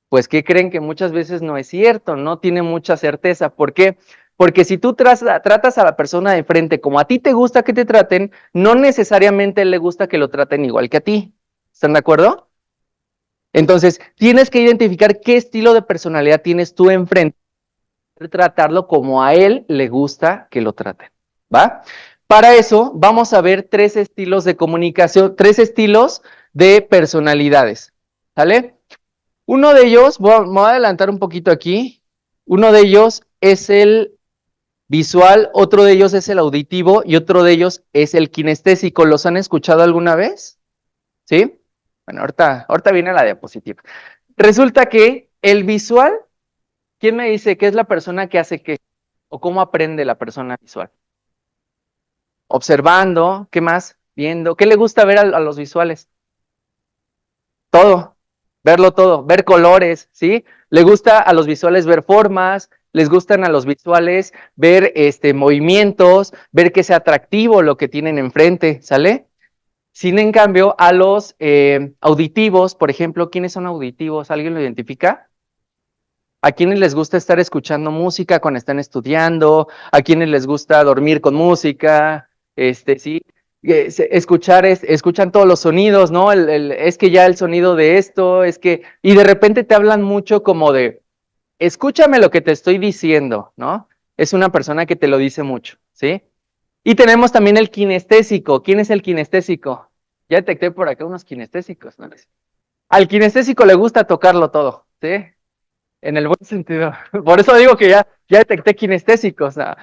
Speaker 3: Pues, ¿qué creen? Que muchas veces no es cierto, no tiene mucha certeza. ¿Por qué? Porque si tú tratas a la persona de frente como a ti te gusta que te traten, no necesariamente le gusta que lo traten igual que a ti. ¿Están de acuerdo? Entonces, tienes que identificar qué estilo de personalidad tienes tú enfrente, tratarlo como a él le gusta que lo traten, ¿va? Para eso, vamos a ver 3 estilos de comunicación, 3 estilos de personalidades, ¿sale? Uno de ellos, me voy a adelantar un poquito aquí, uno de ellos es el visual, otro de ellos es el auditivo y otro de ellos es el kinestésico. ¿Los han escuchado alguna vez? ¿Sí? Bueno, ahorita viene la diapositiva. Resulta que el visual, ¿quién me dice qué es la persona que hace qué? ¿O cómo aprende la persona visual? Observando, ¿qué más? Viendo. ¿Qué le gusta ver a los visuales? Todo, verlo todo, ver colores, ¿sí? Le gusta a los visuales ver formas, les gustan a los visuales ver movimientos, ver que sea atractivo lo que tienen enfrente, ¿sale? Sin en cambio, a los auditivos, por ejemplo, ¿quiénes son auditivos? ¿Alguien lo identifica? ¿A quienes les gusta estar escuchando música cuando están estudiando? ¿A quienes les gusta dormir con música? ¿Sí? escuchan todos los sonidos, ¿no? Es que ya el sonido de esto, y de repente te hablan mucho como de, escúchame lo que te estoy diciendo, ¿no? Es una persona que te lo dice mucho, ¿sí? Y tenemos también el kinestésico. ¿Quién es el kinestésico? Ya detecté por acá unos kinestésicos, ¿no? Al kinestésico le gusta tocarlo todo, ¿sí? En el buen sentido. Por eso digo que ya detecté kinestésicos, ¿no?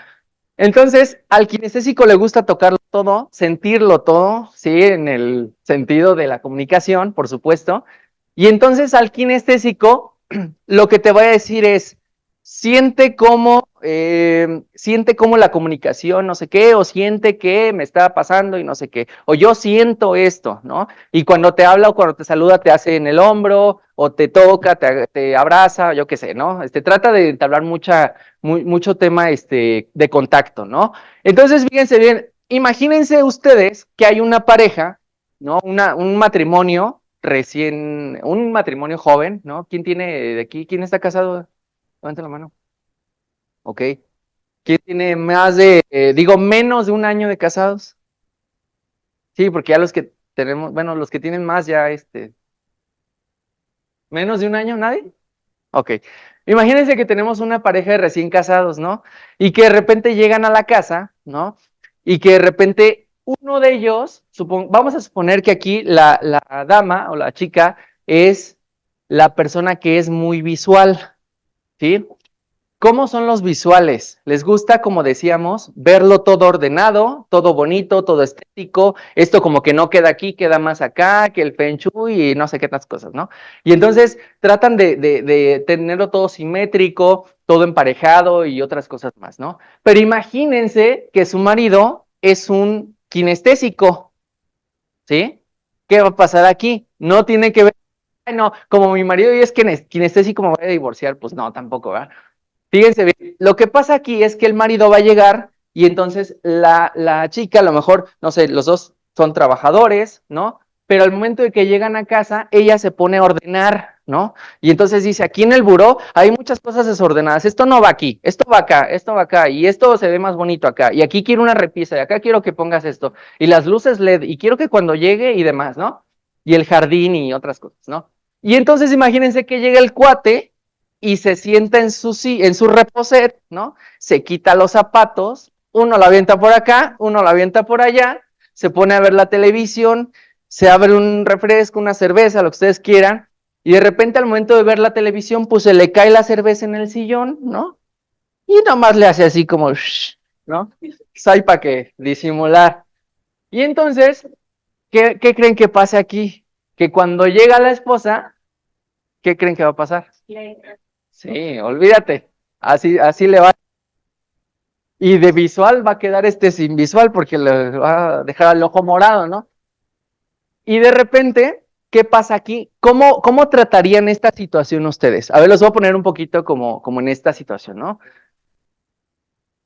Speaker 3: Entonces, al kinestésico le gusta tocarlo todo, sentirlo todo, ¿sí? En el sentido de la comunicación, por supuesto. Y entonces al kinestésico lo que te voy a decir es, siente cómo la comunicación, no sé qué, o siente que me está pasando y no sé qué, o yo siento esto, ¿no? Y cuando te habla o cuando te saluda te hace en el hombro, o te toca, te abraza, yo qué sé, ¿no? Trata de entablar mucho tema de contacto, ¿no? Entonces, fíjense bien, imagínense ustedes que hay una pareja, ¿no? Un matrimonio un matrimonio joven, ¿no? ¿Quién tiene de aquí? ¿Quién está casado? Levanta la mano. Ok. ¿Quién tiene menos de un año de casados? Sí, porque ya los que tenemos, bueno, los que tienen más ya, menos de un año, ¿nadie? Ok. Imagínense que tenemos una pareja de recién casados, ¿no? Y que de repente llegan a la casa, ¿no? Y que de repente uno de ellos, vamos a suponer que aquí la dama o la chica es la persona que es muy visual, ¿sí? ¿Cómo son los visuales? Les gusta, como decíamos, verlo todo ordenado, todo bonito, todo estético. Esto como que no queda aquí, queda más acá, que el Feng Shui y no sé qué otras cosas, ¿no? Y entonces tratan de tenerlo todo simétrico, todo emparejado y otras cosas más, ¿no? Pero imagínense que su marido es un kinestésico, ¿sí? ¿Qué va a pasar aquí? No tiene que ver, ay, no, como mi marido y es kinestésico, me voy a divorciar, pues no, tampoco, ¿verdad? Fíjense bien, lo que pasa aquí es que el marido va a llegar y entonces la chica, a lo mejor, no sé, los dos son trabajadores, ¿no? Pero al momento de que llegan a casa, ella se pone a ordenar, ¿no? Y entonces dice, aquí en el buró hay muchas cosas desordenadas, esto no va aquí, esto va acá, y esto se ve más bonito acá, y aquí quiero una repisa, y acá quiero que pongas esto, y las luces LED, y quiero que cuando llegue y demás, ¿no? Y el jardín y otras cosas, ¿no? Y entonces imagínense que llega el cuate y se sienta en su reposet, ¿no? Se quita los zapatos, uno lo avienta por acá, uno lo avienta por allá, se pone a ver la televisión, se abre un refresco, una cerveza, lo que ustedes quieran, y de repente al momento de ver la televisión, pues se le cae la cerveza en el sillón, ¿no? Y nomás le hace así como, shh, ¿no? Hay para qué disimular. Y entonces, ¿qué creen que pase aquí? Que cuando llega la esposa, ¿qué creen que va a pasar? Sí, olvídate. Así le va. Y de visual va a quedar sin visual porque le va a dejar el ojo morado, ¿no? Y de repente, ¿qué pasa aquí? ¿Cómo tratarían esta situación ustedes? A ver, los voy a poner un poquito como en esta situación, ¿no?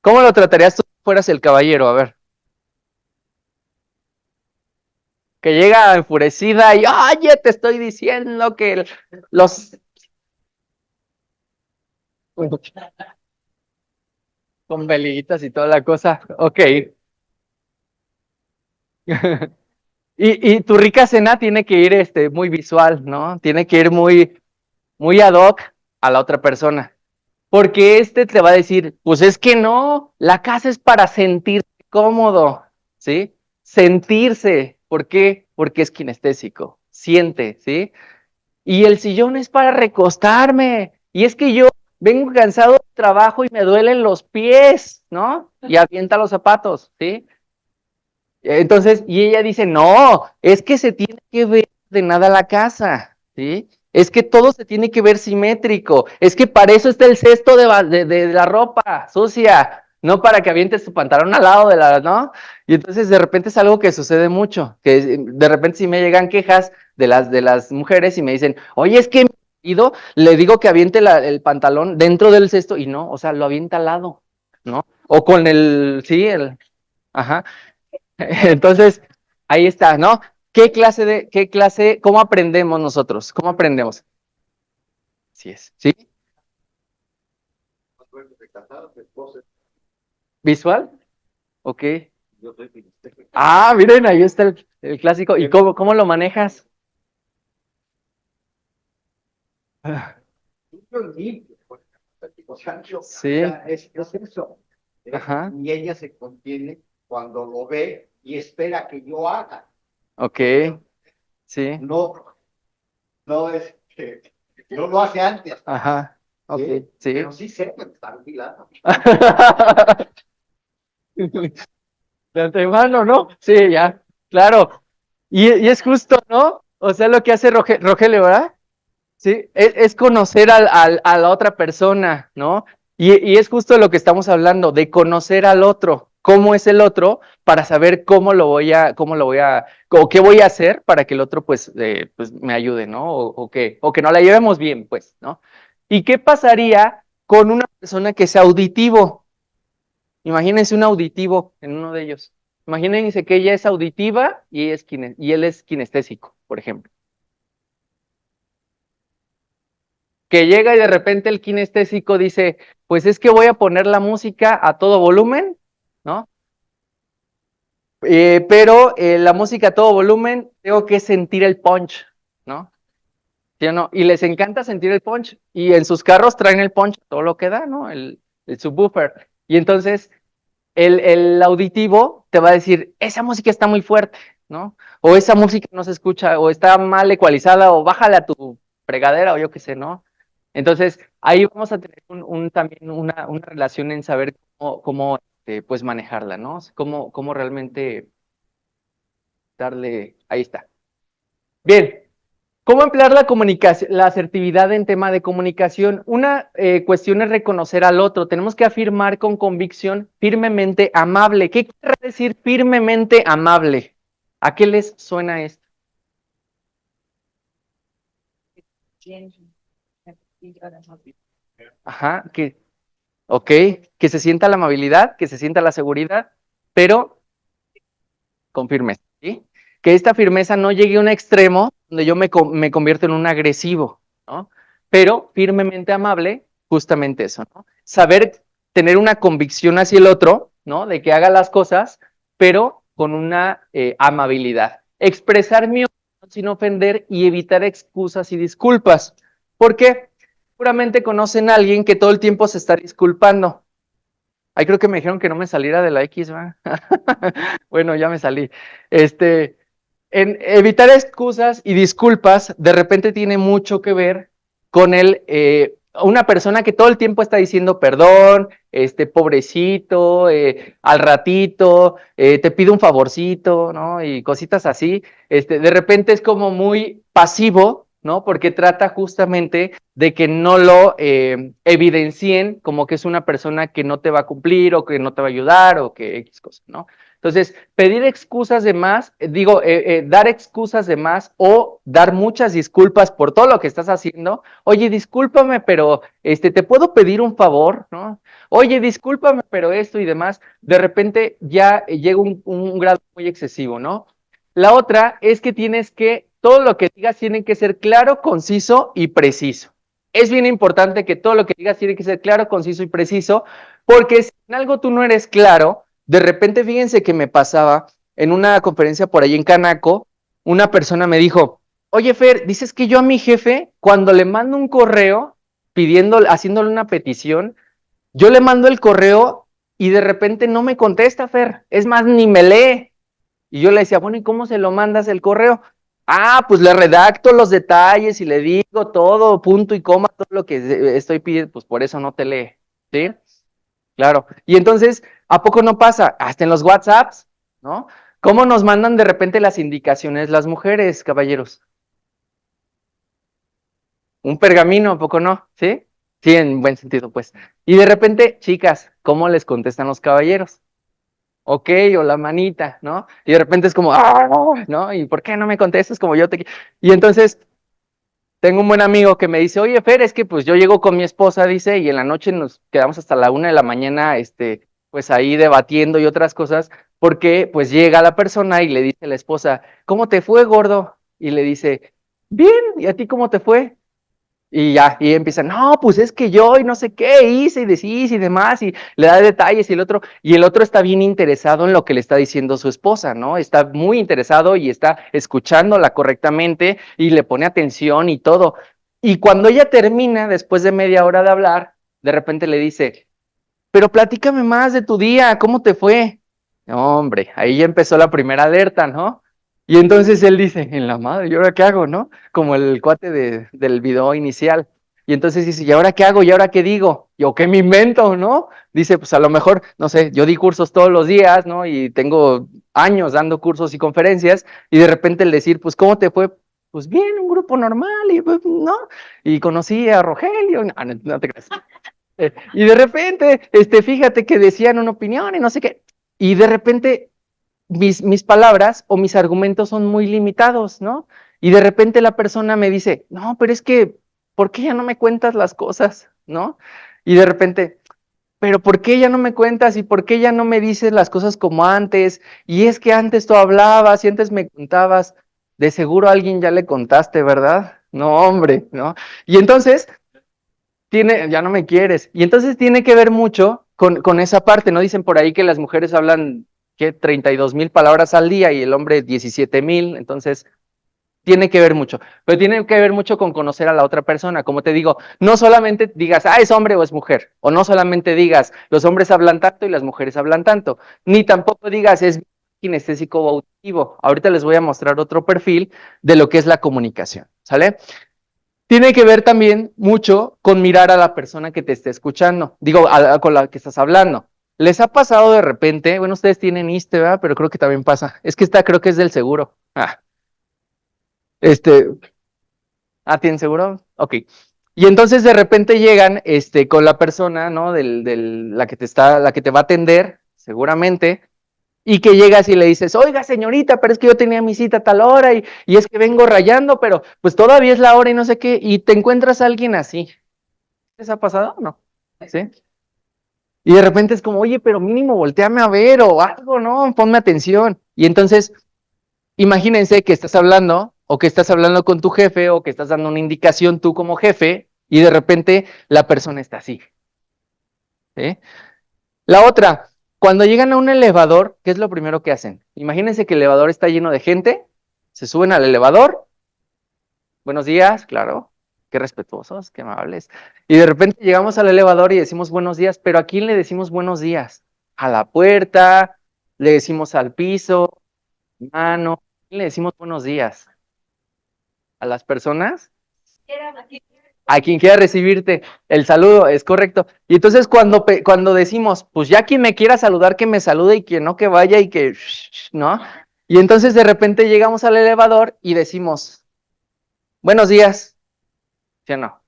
Speaker 3: ¿Cómo lo tratarías tú si fueras el caballero? A ver. Que llega enfurecida y, oye, te estoy diciendo que los... con velitas y toda la cosa. Ok. Y tu rica cena tiene que ir muy visual, ¿no? Tiene que ir muy ad hoc a la otra persona. Porque te va a decir, pues es que no, la casa es para sentirse cómodo, ¿sí? Sentirse. ¿Por qué? Porque es kinestésico. Siente, ¿sí? Y el sillón es para recostarme. Y es que yo vengo cansado de trabajo y me duelen los pies, ¿no? Y avienta los zapatos, ¿sí? Entonces, y ella dice, no, es que se tiene que ver ordenada la casa, ¿sí? Es que todo se tiene que ver simétrico, es que para eso está el cesto de la ropa sucia, no para que avientes tu pantalón al lado ¿no? Y entonces de repente es algo que sucede mucho, que de repente sí me llegan quejas de las mujeres y me dicen, oye, es que mi marido le digo que aviente el pantalón dentro del cesto y no, o sea, lo avienta al lado, ¿no? O con ajá. Entonces, ahí está, ¿no? ¿Cómo aprendemos nosotros? ¿Cómo aprendemos? Así es, ¿sí? ¿Visual? Ok.
Speaker 4: Yo soy kinestésico.
Speaker 3: Ah, miren, ahí está el clásico. ¿Y cómo lo manejas?
Speaker 4: Yo limpio, pues, o sea,
Speaker 3: Sí.
Speaker 4: o sea, es eso.
Speaker 3: Ajá.
Speaker 4: Y ella se contiene cuando lo ve y espera que yo haga.
Speaker 3: Ok, sí,
Speaker 4: No es que no lo hace antes.
Speaker 3: ajá, ok, sí.
Speaker 4: Pero sí sé que me está vigilando.
Speaker 3: De antemano, ¿no? Sí, ya, claro. Y es justo, ¿no? O sea, lo que hace Rogelio, ¿verdad? Sí, es conocer a la otra persona, ¿no? Y es justo lo que estamos hablando, de conocer al otro, cómo es el otro, para saber o qué voy a hacer para que el otro, pues me ayude, ¿no? O que nos la llevemos bien, pues, ¿no? ¿Y qué pasaría con una persona que sea auditivo? Imagínense un auditivo en uno de ellos. Imagínense que ella es auditiva y él es kinestésico, por ejemplo. Que llega y de repente el kinestésico dice, pues es que voy a poner la música a todo volumen, ¿no? Pero la música a todo volumen, tengo que sentir el punch, ¿no? ¿Sí o no? Y les encanta sentir el punch, y en sus carros traen el punch, todo lo que da, ¿no? El subwoofer. Y entonces el auditivo te va a decir, esa música está muy fuerte, ¿no? O esa música no se escucha, o está mal ecualizada, o bájala a tu fregadera, o yo qué sé, ¿no? Entonces, ahí vamos a tener también una relación en saber cómo pues manejarla, ¿no? Cómo realmente darle, ahí está. Bien, ¿cómo emplear la comunicación, la asertividad en tema de comunicación? Una cuestión es reconocer al otro. Tenemos que afirmar con convicción firmemente amable. ¿Qué quiere decir firmemente amable? ¿A qué les suena esto? Ajá, ok, que se sienta la amabilidad, que se sienta la seguridad, pero con firmeza, ¿sí? Que esta firmeza no llegue a un extremo donde yo me convierto en un agresivo, ¿no? Pero firmemente amable, justamente eso, ¿no? Saber tener una convicción hacia el otro, ¿no? De que haga las cosas, pero con una amabilidad. Expresar mi opinión sin ofender y evitar excusas y disculpas. ¿Por qué? Seguramente conocen a alguien que todo el tiempo se está disculpando. Ay, creo que me dijeron que no me saliera de la X, ¿va? Bueno, ya me salí. En evitar excusas y disculpas, de repente tiene mucho que ver con una persona que todo el tiempo está diciendo perdón, pobrecito, al ratito, te pido un favorcito, ¿no? Y cositas así. De repente es como muy pasivo, ¿no? Porque trata justamente de que no lo evidencien como que es una persona que no te va a cumplir o que no te va a ayudar o que X cosa, ¿no? Entonces, pedir excusas de más, dar excusas de más o dar muchas disculpas por todo lo que estás haciendo. Oye, discúlpame, pero te puedo pedir un favor, ¿no? Oye, discúlpame, pero esto y demás, de repente ya llega un grado muy excesivo, ¿no? La otra es que todo lo que digas tiene que ser claro, conciso y preciso. Es bien importante que todo lo que digas tiene que ser claro, conciso y preciso, porque si en algo tú no eres claro, de repente fíjense que me pasaba en una conferencia por ahí en Canaco, una persona me dijo, oye Fer, dices que yo a mi jefe, cuando le mando un correo haciéndole una petición, yo le mando el correo y de repente no me contesta, Fer, es más, ni me lee. Y yo le decía, bueno, ¿y cómo se lo mandas el correo? Ah, pues le redacto los detalles y le digo todo, punto y coma, todo lo que estoy pidiendo, pues por eso no te lee, ¿sí? Claro. Y entonces, ¿a poco no pasa? Hasta en los WhatsApps, ¿no? ¿Cómo nos mandan de repente las indicaciones las mujeres, caballeros? Un pergamino, ¿a poco no? ¿Sí? Sí, en buen sentido, pues. Y de repente, chicas, ¿cómo les contestan los caballeros? Ok, o la manita, ¿no? Y de repente es como, ¡ah! ¿No? ¿Y por qué no me contestas como yo te quiero? Y entonces, tengo un buen amigo que me dice, oye, Fer, es que pues yo llego con mi esposa, dice, y en la noche nos quedamos hasta la 1 de la mañana, pues ahí debatiendo y otras cosas, porque pues llega la persona y le dice a la esposa, ¿cómo te fue, gordo? Y le dice, bien, ¿y a ti cómo te fue? Y ya, y empiezan, no, pues es que yo y no sé qué hice y deshice y demás, y le da detalles y el otro está bien interesado en lo que le está diciendo su esposa, ¿no? Está muy interesado y está escuchándola correctamente y le pone atención y todo. Y cuando ella termina, después de media hora de hablar, de repente le dice, pero platícame más de tu día, ¿cómo te fue? No, hombre, ahí ya empezó la primera alerta, ¿no? Y entonces él dice, en la madre, ¿y ahora qué hago, no? Como el cuate del video inicial. Y entonces dice, ¿y ahora qué hago? ¿Y ahora qué digo? ¿Yo qué me invento, no? Dice, pues a lo mejor, no sé, yo di cursos todos los días, ¿no? Y tengo años dando cursos y conferencias, y de repente el decir, pues, ¿cómo te fue? Pues bien, un grupo normal, y pues, ¿no? Y conocí a Rogelio, no te creas. Y de repente, fíjate que decían una opinión y no sé qué. Y de repente mis palabras o mis argumentos son muy limitados, ¿no? Y de repente la persona me dice, no, pero es que, ¿por qué ya no me cuentas las cosas, no? Y de repente, pero ¿por qué ya no me cuentas y por qué ya no me dices las cosas como antes? Y es que antes tú hablabas y antes me contabas, de seguro a alguien ya le contaste, ¿verdad? No, hombre, ¿no? Y entonces, ya no me quieres. Y entonces tiene que ver mucho con esa parte, ¿no? Dicen por ahí que las mujeres hablan, ¿qué? 32,000 palabras al día y el hombre 17,000, entonces tiene que ver mucho, pero tiene que ver mucho con conocer a la otra persona. Como te digo, no solamente digas, es hombre o es mujer, o no solamente digas, los hombres hablan tanto y las mujeres hablan tanto, ni tampoco digas, es kinestésico o auditivo. Ahorita les voy a mostrar otro perfil de lo que es la comunicación, ¿sale? Tiene que ver también mucho con mirar a la persona que te esté escuchando, digo, con la que estás hablando. ¿Les ha pasado de repente? Bueno, ustedes tienen ISSSTE, ¿verdad? Pero creo que también pasa. Es que esta creo que es del seguro. ¿Tienen seguro? Ok. Y entonces de repente llegan, con la persona, ¿no? La que te va a atender, seguramente, y que llegas y le dices, oiga, señorita, pero es que yo tenía mi cita a tal hora y es que vengo rayando, pero pues todavía es la hora y no sé qué, y te encuentras a alguien así. ¿Les ha pasado o no? ¿Sí? Y de repente es como, oye, pero mínimo volteame a ver o algo, ¿no? Ponme atención. Y entonces, imagínense que estás hablando, o que estás hablando con tu jefe, o que estás dando una indicación tú como jefe, y de repente la persona está así. ¿Sí? La otra, cuando llegan a un elevador, ¿qué es lo primero que hacen? Imagínense que el elevador está lleno de gente, se suben al elevador, buenos días, claro, qué respetuosos, qué amables, y de repente llegamos al elevador y decimos buenos días, pero ¿a quién le decimos buenos días? A la puerta, le decimos al piso, mano, ¿a quién le decimos buenos días? ¿A las personas? A quien quiera recibirte, el saludo, es correcto. Y entonces cuando decimos, pues ya quien me quiera saludar, que me salude, y quien no, que vaya y que, ¿no? Y entonces de repente llegamos al elevador y decimos, buenos días. ¿Sí o no?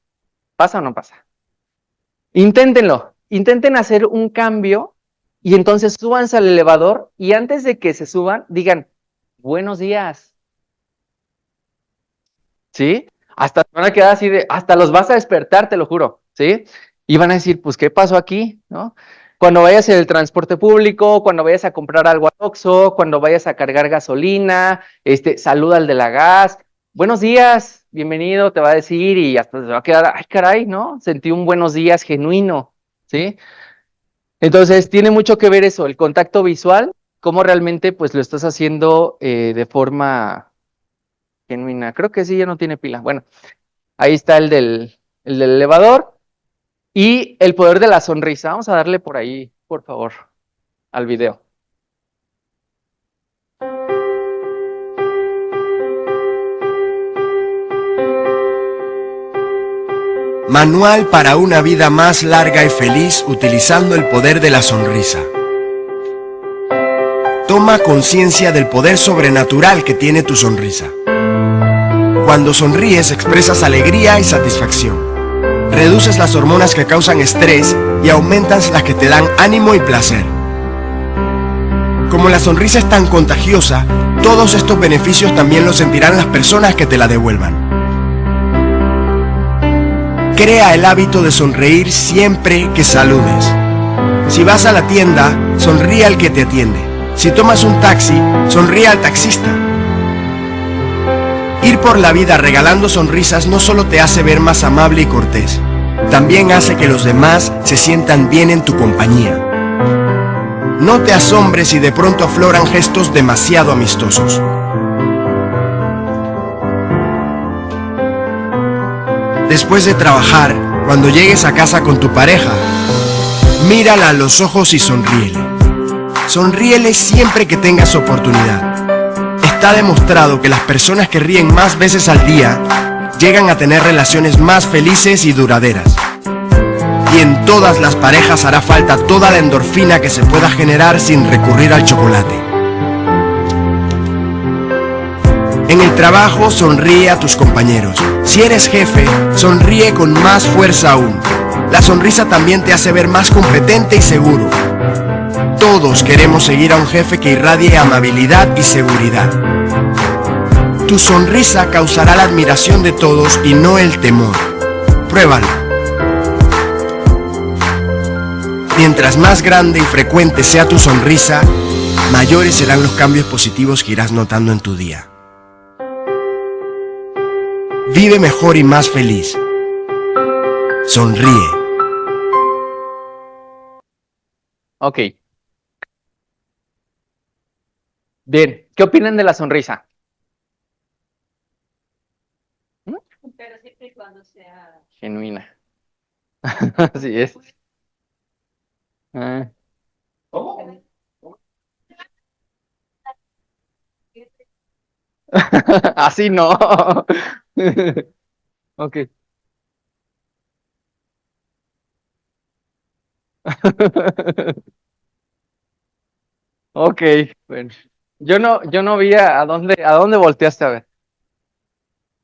Speaker 3: ¿Pasa o no pasa? Inténtenlo, intenten hacer un cambio y entonces súbanse al elevador y antes de que se suban, digan, buenos días. ¿Sí? Hasta se van a quedar así hasta los vas a despertar, te lo juro, ¿sí? Y van a decir, pues, ¿qué pasó aquí? ¿No? Cuando vayas en el transporte público, cuando vayas a comprar algo al Oxxo, cuando vayas a cargar gasolina, saluda al de la gas, buenos días, bienvenido, te va a decir, y hasta se va a quedar, ay, caray, ¿no? Sentí un buenos días genuino, ¿sí? Entonces, tiene mucho que ver eso, el contacto visual, cómo realmente, pues, lo estás haciendo de forma genuina. Creo que sí, ya no tiene pila. Bueno, ahí está el del elevador y el poder de la sonrisa. Vamos a darle por ahí, por favor, al video.
Speaker 12: Manual para una vida más larga y feliz utilizando el poder de la sonrisa. Toma conciencia del poder sobrenatural que tiene tu sonrisa. Cuando sonríes expresas alegría y satisfacción. Reduces las hormonas que causan estrés y aumentas las que te dan ánimo y placer. Como la sonrisa es tan contagiosa, todos estos beneficios también los sentirán las personas que te la devuelvan. Crea el hábito de sonreír siempre que saludes. Si vas a la tienda, sonríe al que te atiende. Si tomas un taxi, sonríe al taxista. Ir por la vida regalando sonrisas no solo te hace ver más amable y cortés, también hace que los demás se sientan bien en tu compañía. No te asombres si de pronto afloran gestos demasiado amistosos. Después de trabajar, cuando llegues a casa con tu pareja, mírala a los ojos y sonríele. Sonríele siempre que tengas oportunidad. Está demostrado que las personas que ríen más veces al día llegan a tener relaciones más felices y duraderas. Y en todas las parejas hará falta toda la endorfina que se pueda generar sin recurrir al chocolate. En el trabajo, sonríe a tus compañeros. Si eres jefe, sonríe con más fuerza aún. La sonrisa también te hace ver más competente y seguro. Todos queremos seguir a un jefe que irradie amabilidad y seguridad. Tu sonrisa causará la admiración de todos y no el temor. Pruébalo. Mientras más grande y frecuente sea tu sonrisa, mayores serán los cambios positivos que irás notando en tu día. Vive mejor y más feliz. Sonríe.
Speaker 3: Ok. Bien, ¿qué opinan de la sonrisa?
Speaker 1: Pero siempre y cuando sea...
Speaker 3: Genuina. Así es. Ah.
Speaker 4: ¿Cómo?
Speaker 3: Así no. Ok. Ok, bueno. Yo no vi a dónde volteaste a ver.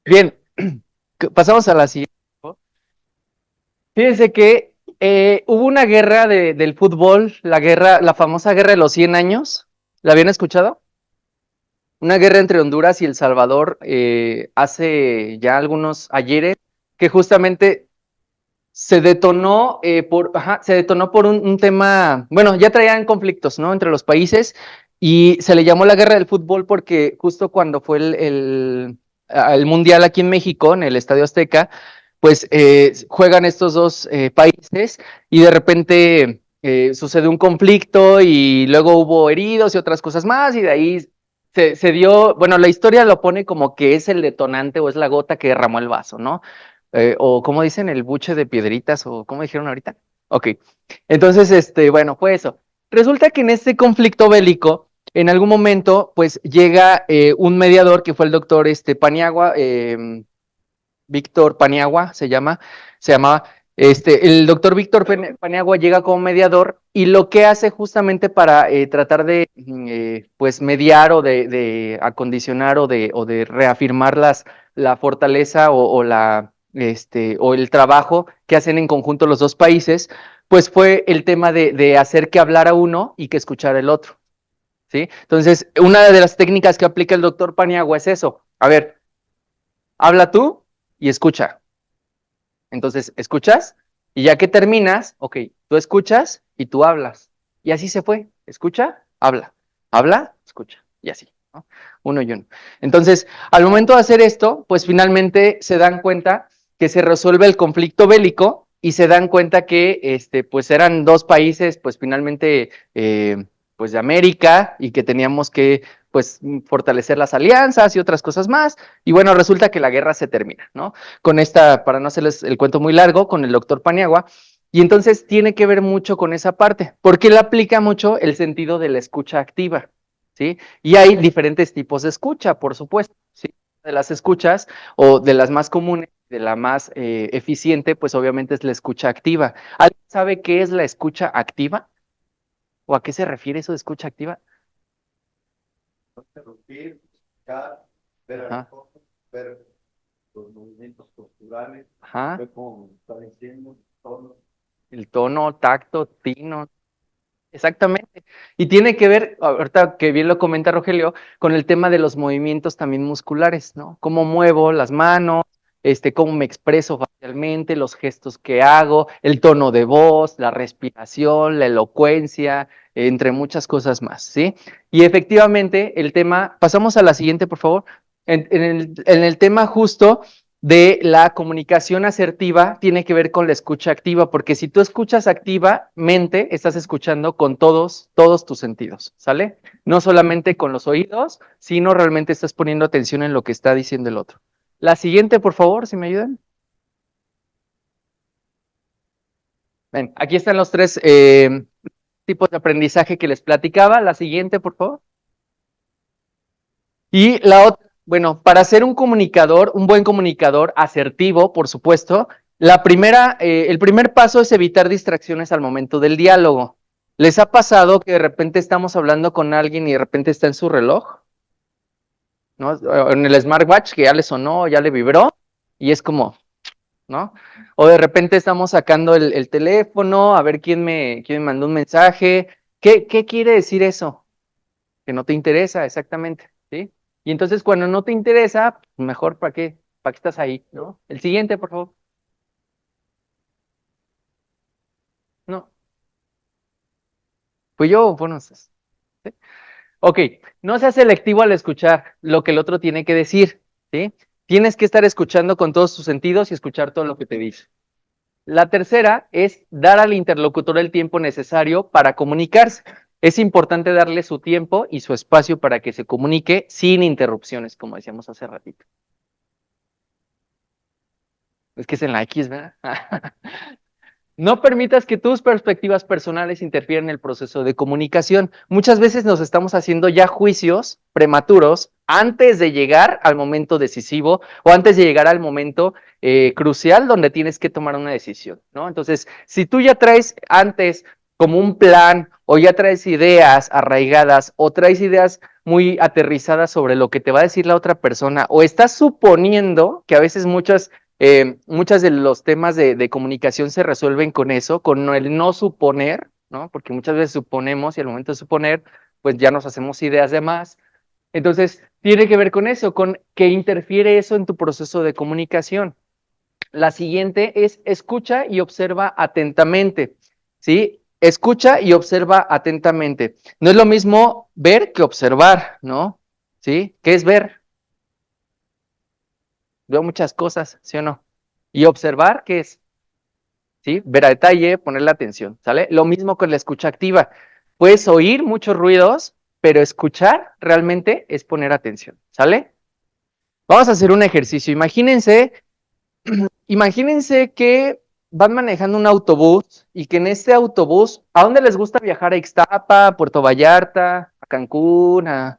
Speaker 3: Bien, pasamos a la siguiente. Fíjense que hubo una guerra del fútbol, la famosa guerra de los 100 años. ¿La habían escuchado? Una guerra entre Honduras y El Salvador hace ya algunos ayeres, que justamente se detonó por un tema, bueno, ya traían conflictos, ¿no? Entre los países y se le llamó la guerra del fútbol porque justo cuando fue el Mundial aquí en México, en el Estadio Azteca, pues juegan estos dos países y de repente sucede un conflicto y luego hubo heridos y otras cosas más y de ahí se dio, bueno, la historia lo pone como que es el detonante o es la gota que derramó el vaso, ¿no? O como dicen, el buche de piedritas, o como dijeron ahorita. Ok, entonces, bueno, fue eso. Resulta que en este conflicto bélico, en algún momento, pues llega un mediador que fue el doctor Paniagua, Víctor Paniagua se llamaba, el doctor Víctor Paniagua llega como mediador y lo que hace justamente para tratar de pues mediar o de acondicionar o de reafirmar la fortaleza o el trabajo que hacen en conjunto los dos países, pues fue el tema de hacer que hablara uno y que escuchara el otro, ¿sí? Entonces, una de las técnicas que aplica el doctor Paniagua es eso. A ver, habla tú y escucha. Entonces, escuchas y ya que terminas, ok, tú escuchas y tú hablas. Y así se fue. Escucha, habla, escucha. Y así, ¿no? Uno y uno. Entonces, al momento de hacer esto, pues finalmente se dan cuenta que se resuelve el conflicto bélico y se dan cuenta que pues eran dos países, pues finalmente, pues de América y que teníamos que pues fortalecer las alianzas y otras cosas más, y bueno, resulta que la guerra se termina, ¿no? Con esta, para no hacerles el cuento muy largo, con el doctor Paniagua, y entonces tiene que ver mucho con esa parte, porque él aplica mucho el sentido de la escucha activa, ¿sí? Y hay diferentes tipos de escucha, por supuesto, ¿sí? De las escuchas, o de las más comunes, de la más eficiente, pues obviamente es la escucha activa. ¿Alguien sabe qué es la escucha activa? ¿O a qué se refiere eso de escucha activa?
Speaker 4: Interrumpir, escuchar, ver a los ojos, ver los movimientos posturales, ver cómo está diciendo, tono.
Speaker 3: El tono, tacto, tino. Exactamente. Y tiene que ver, ahorita que bien lo comenta Rogelio, con el tema de los movimientos también musculares, ¿no? Cómo muevo las manos, cómo me expreso facialmente, los gestos que hago, el tono de voz, la respiración, la elocuencia, entre muchas cosas más, ¿sí? Y efectivamente el tema, pasamos a la siguiente, por favor. en el tema justo de la comunicación asertiva tiene que ver con la escucha activa, porque si tú escuchas activamente, estás escuchando con todos tus sentidos, ¿sale? No solamente con los oídos, sino realmente estás poniendo atención en lo que está diciendo el otro. La siguiente, por favor, si me ayudan. Ven, aquí están los tres tipos de aprendizaje que les platicaba. La siguiente, por favor. Y la otra, bueno, para ser un comunicador, un buen comunicador asertivo, por supuesto, el primer paso es evitar distracciones al momento del diálogo. ¿Les ha pasado que de repente estamos hablando con alguien y de repente está en su reloj? ¿No? En el smartwatch que ya le sonó, ya le vibró, y es como, ¿no? O de repente estamos sacando el teléfono a ver quién me mandó un mensaje. ¿Qué quiere decir eso? Que no te interesa, exactamente, ¿sí? Y entonces cuando no te interesa, mejor ¿para qué estás ahí, ¿no? El siguiente, por favor. No. Fui yo, bueno, ¿sí? Ok, no seas selectivo al escuchar lo que el otro tiene que decir, ¿sí? Tienes que estar escuchando con todos tus sentidos y escuchar todo lo que te dice. La tercera es dar al interlocutor el tiempo necesario para comunicarse. Es importante darle su tiempo y su espacio para que se comunique sin interrupciones, como decíamos hace ratito. Es que es en la X, ¿verdad? No permitas que tus perspectivas personales interfieran en el proceso de comunicación. Muchas veces nos estamos haciendo ya juicios prematuros antes de llegar al momento decisivo o antes de llegar al momento crucial donde tienes que tomar una decisión, ¿no? Entonces, si tú ya traes antes como un plan o ya traes ideas arraigadas o traes ideas muy aterrizadas sobre lo que te va a decir la otra persona o estás suponiendo, que a veces muchos de los temas de comunicación se resuelven con eso, con el no suponer, ¿no? Porque muchas veces suponemos y al momento de suponer, pues ya nos hacemos ideas de más. Entonces, tiene que ver con eso, con que interfiere eso en tu proceso de comunicación. La siguiente es escucha y observa atentamente, ¿sí? Escucha y observa atentamente. No es lo mismo ver que observar, ¿no? ¿Sí? ¿Qué es ver? Veo muchas cosas, ¿sí o no? Y observar, ¿qué es? ¿Sí? Ver a detalle, ponerle atención, ¿sale? Lo mismo con la escucha activa. Puedes oír muchos ruidos, pero escuchar realmente es poner atención, ¿sale? Vamos a hacer un ejercicio. Imagínense que van manejando un autobús y que en este autobús, ¿a dónde les gusta viajar? ¿A Ixtapa, a Puerto Vallarta, a Cancún, a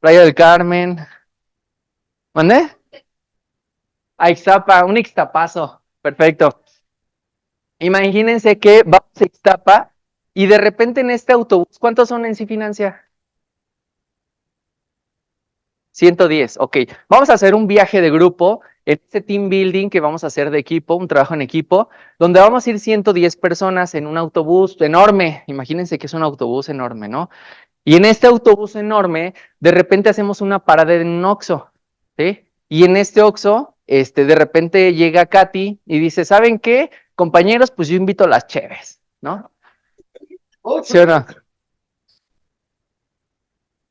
Speaker 3: Playa del Carmen? ¿Dónde? A Ixtapa, un ixtapazo. Perfecto. Imagínense que vamos a Ixtapa y de repente en este autobús, ¿cuántos son en Cifinancia? 110, ok. Vamos a hacer un viaje de grupo, en este team building que vamos a hacer de equipo, un trabajo en equipo, donde vamos a ir 110 personas en un autobús enorme. Imagínense que es un autobús enorme, ¿no? Y en este autobús enorme, de repente hacemos una parada en un Oxxo, ¿sí? Y en este Oxxo, de repente llega Katy y dice, ¿saben qué? Compañeros, pues yo invito a las cheves, ¿no? ¿Sí o no?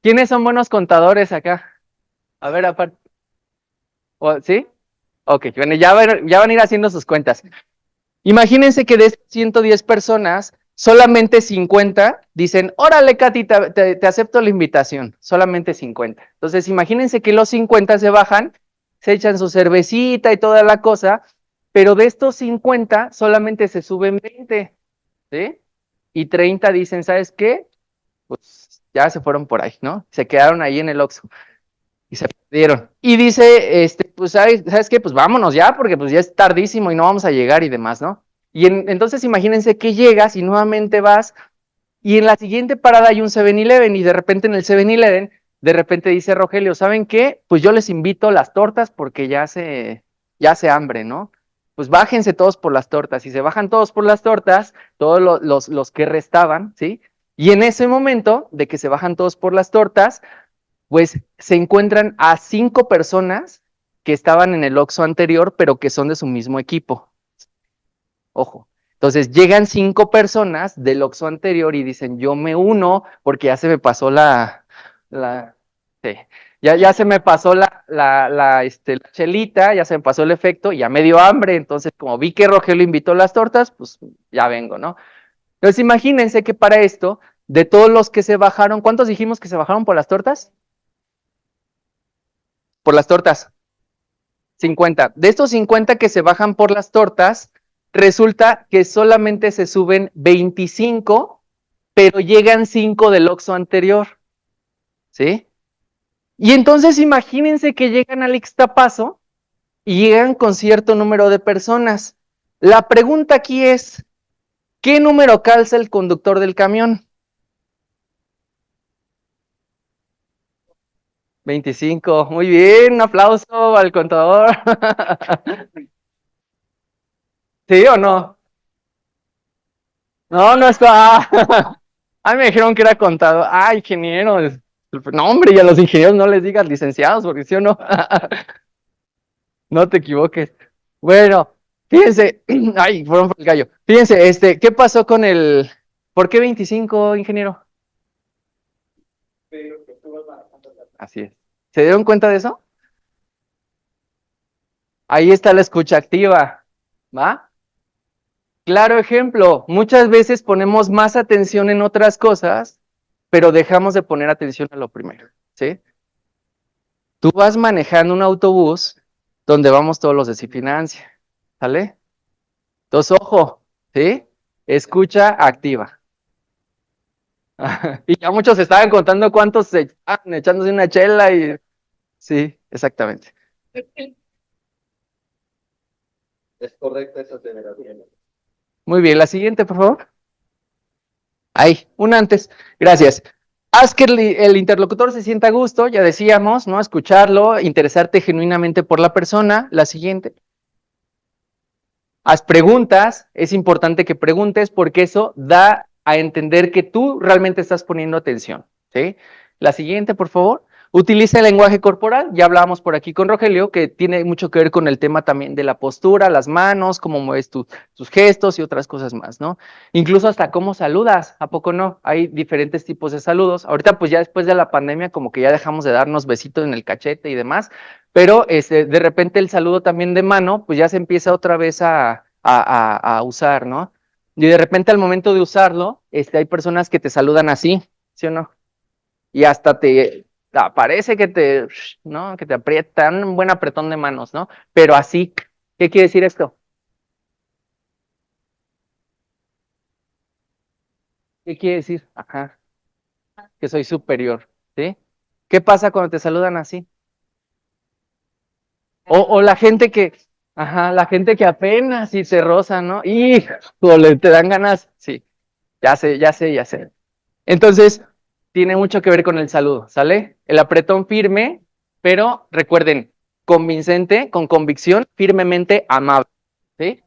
Speaker 3: ¿Quiénes son buenos contadores acá? A ver, aparte. ¿Sí? Ok, bueno, ya van a ir haciendo sus cuentas. Imagínense que de estas 110 personas, solamente 50 dicen, órale, Katy, te acepto la invitación. Solamente 50. Entonces, imagínense que los 50 se bajan, se echan su cervecita y toda la cosa, pero de estos 50 solamente se suben 20, ¿sí? Y 30 dicen, ¿sabes qué? Pues ya se fueron por ahí, ¿no? Se quedaron ahí en el Oxxo y se perdieron. Y dice, pues, ¿sabes qué? Pues vámonos ya, porque pues ya es tardísimo y no vamos a llegar y demás, ¿no? Y entonces imagínense que llegas y nuevamente vas y en la siguiente parada hay un 7-Eleven y de repente en el 7-Eleven, de repente dice Rogelio, ¿saben qué? Pues yo les invito las tortas porque ya hace hambre, ¿no? Pues bájense todos por las tortas. Y se bajan todos por las tortas, todos los que restaban, ¿sí? Y en ese momento de que se bajan todos por las tortas, pues se encuentran a 5 personas que estaban en el Oxxo anterior, pero que son de su mismo equipo. Ojo. Entonces llegan 5 personas del Oxxo anterior y dicen, yo me uno porque ya se me pasó sí. ya se me pasó la chelita, ya se me pasó el efecto, y ya me dio hambre, entonces como vi que Rogelio invitó las tortas, pues ya vengo, ¿no? Entonces imagínense que para esto, de todos los que se bajaron, ¿cuántos dijimos que se bajaron por las tortas? Por las tortas. 50. De estos 50 que se bajan por las tortas, resulta que solamente se suben 25, pero llegan 5 del Oxxo anterior. ¿Sí? Y entonces imagínense que llegan al Ixtapazo y llegan con cierto número de personas. La pregunta aquí es, ¿qué número calza el conductor del camión? 25. Muy bien, un aplauso al contador. ¿Sí o no? No, no está. Ah, me dijeron que era contador. Ah, ingeniero. No, hombre, y a los ingenieros no les digas licenciados, porque sí o no. No te equivoques. Bueno, fíjense. Ay, fueron por el gallo. Fíjense, ¿qué pasó con el. ¿Por qué 25, ingeniero? Así es. ¿Se dieron cuenta de eso? Ahí está la escucha activa. ¿Va? Claro ejemplo, muchas veces ponemos más atención en otras cosas, pero dejamos de poner atención a lo primero, ¿sí? Tú vas manejando un autobús donde vamos todos los de Cifinancia, ¿sale? Entonces, ojo, ¿sí? Escucha activa. Y ya muchos estaban contando cuántos se estaban echándose una chela y... Sí, exactamente.
Speaker 4: Es correcta esa aseveración.
Speaker 3: Muy bien, la siguiente, por favor. Ahí, una antes. Gracias. Haz que el interlocutor se sienta a gusto, ya decíamos, ¿no? Escucharlo, interesarte genuinamente por la persona. La siguiente. Haz preguntas, es importante que preguntes porque eso da a entender que tú realmente estás poniendo atención, ¿sí? La siguiente, por favor. Utiliza el lenguaje corporal, ya hablábamos por aquí con Rogelio, que tiene mucho que ver con el tema también de la postura, las manos, cómo mueves tus gestos y otras cosas más, ¿no? Incluso hasta cómo saludas, ¿a poco no? Hay diferentes tipos de saludos. Ahorita pues ya después de la pandemia como que ya dejamos de darnos besitos en el cachete y demás, pero de repente el saludo también de mano pues ya se empieza otra vez a usar, ¿no? Y de repente al momento de usarlo, hay personas que te saludan así, ¿sí o no? Y hasta parece que ¿no? Que te aprietan un buen apretón de manos, ¿no? Pero así, ¿qué quiere decir esto? ¿Qué quiere decir? Ajá, que soy superior, ¿sí? ¿Qué pasa cuando te saludan así? O la gente que, ajá, la gente que apenas y se roza, ¿no? Híjole, te dan ganas, sí, ya sé, ya sé, ya sé. Entonces, tiene mucho que ver con el saludo, ¿sale? El apretón firme, pero recuerden, convincente, con convicción, firmemente amable, ¿sí?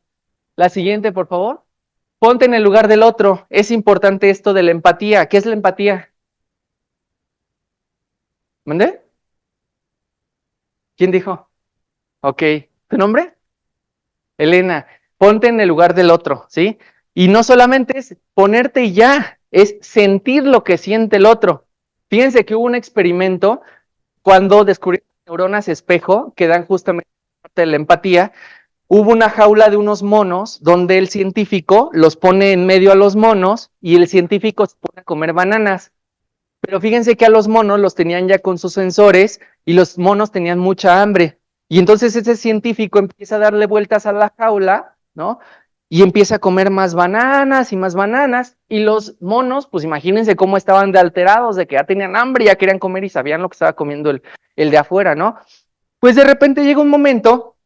Speaker 3: La siguiente, por favor. Ponte en el lugar del otro. Es importante esto de la empatía. ¿Qué es la empatía? ¿Mandé? ¿Quién dijo? Ok. ¿Tu nombre? Elena. Ponte en el lugar del otro, ¿sí? Y no solamente es ponerte y ya, es sentir lo que siente el otro. Fíjense que hubo un experimento cuando descubrieron neuronas espejo que dan justamente parte de la empatía. Hubo una jaula de unos monos donde el científico los pone en medio a los monos y el científico se pone a comer bananas. Pero fíjense que a los monos los tenían ya con sus sensores y los monos tenían mucha hambre. Y entonces ese científico empieza a darle vueltas a la jaula, ¿no? Y empieza a comer más bananas y los monos, pues imagínense cómo estaban de alterados, de que ya tenían hambre, ya querían comer y sabían lo que estaba comiendo el de afuera, ¿no? Pues de repente llega un momento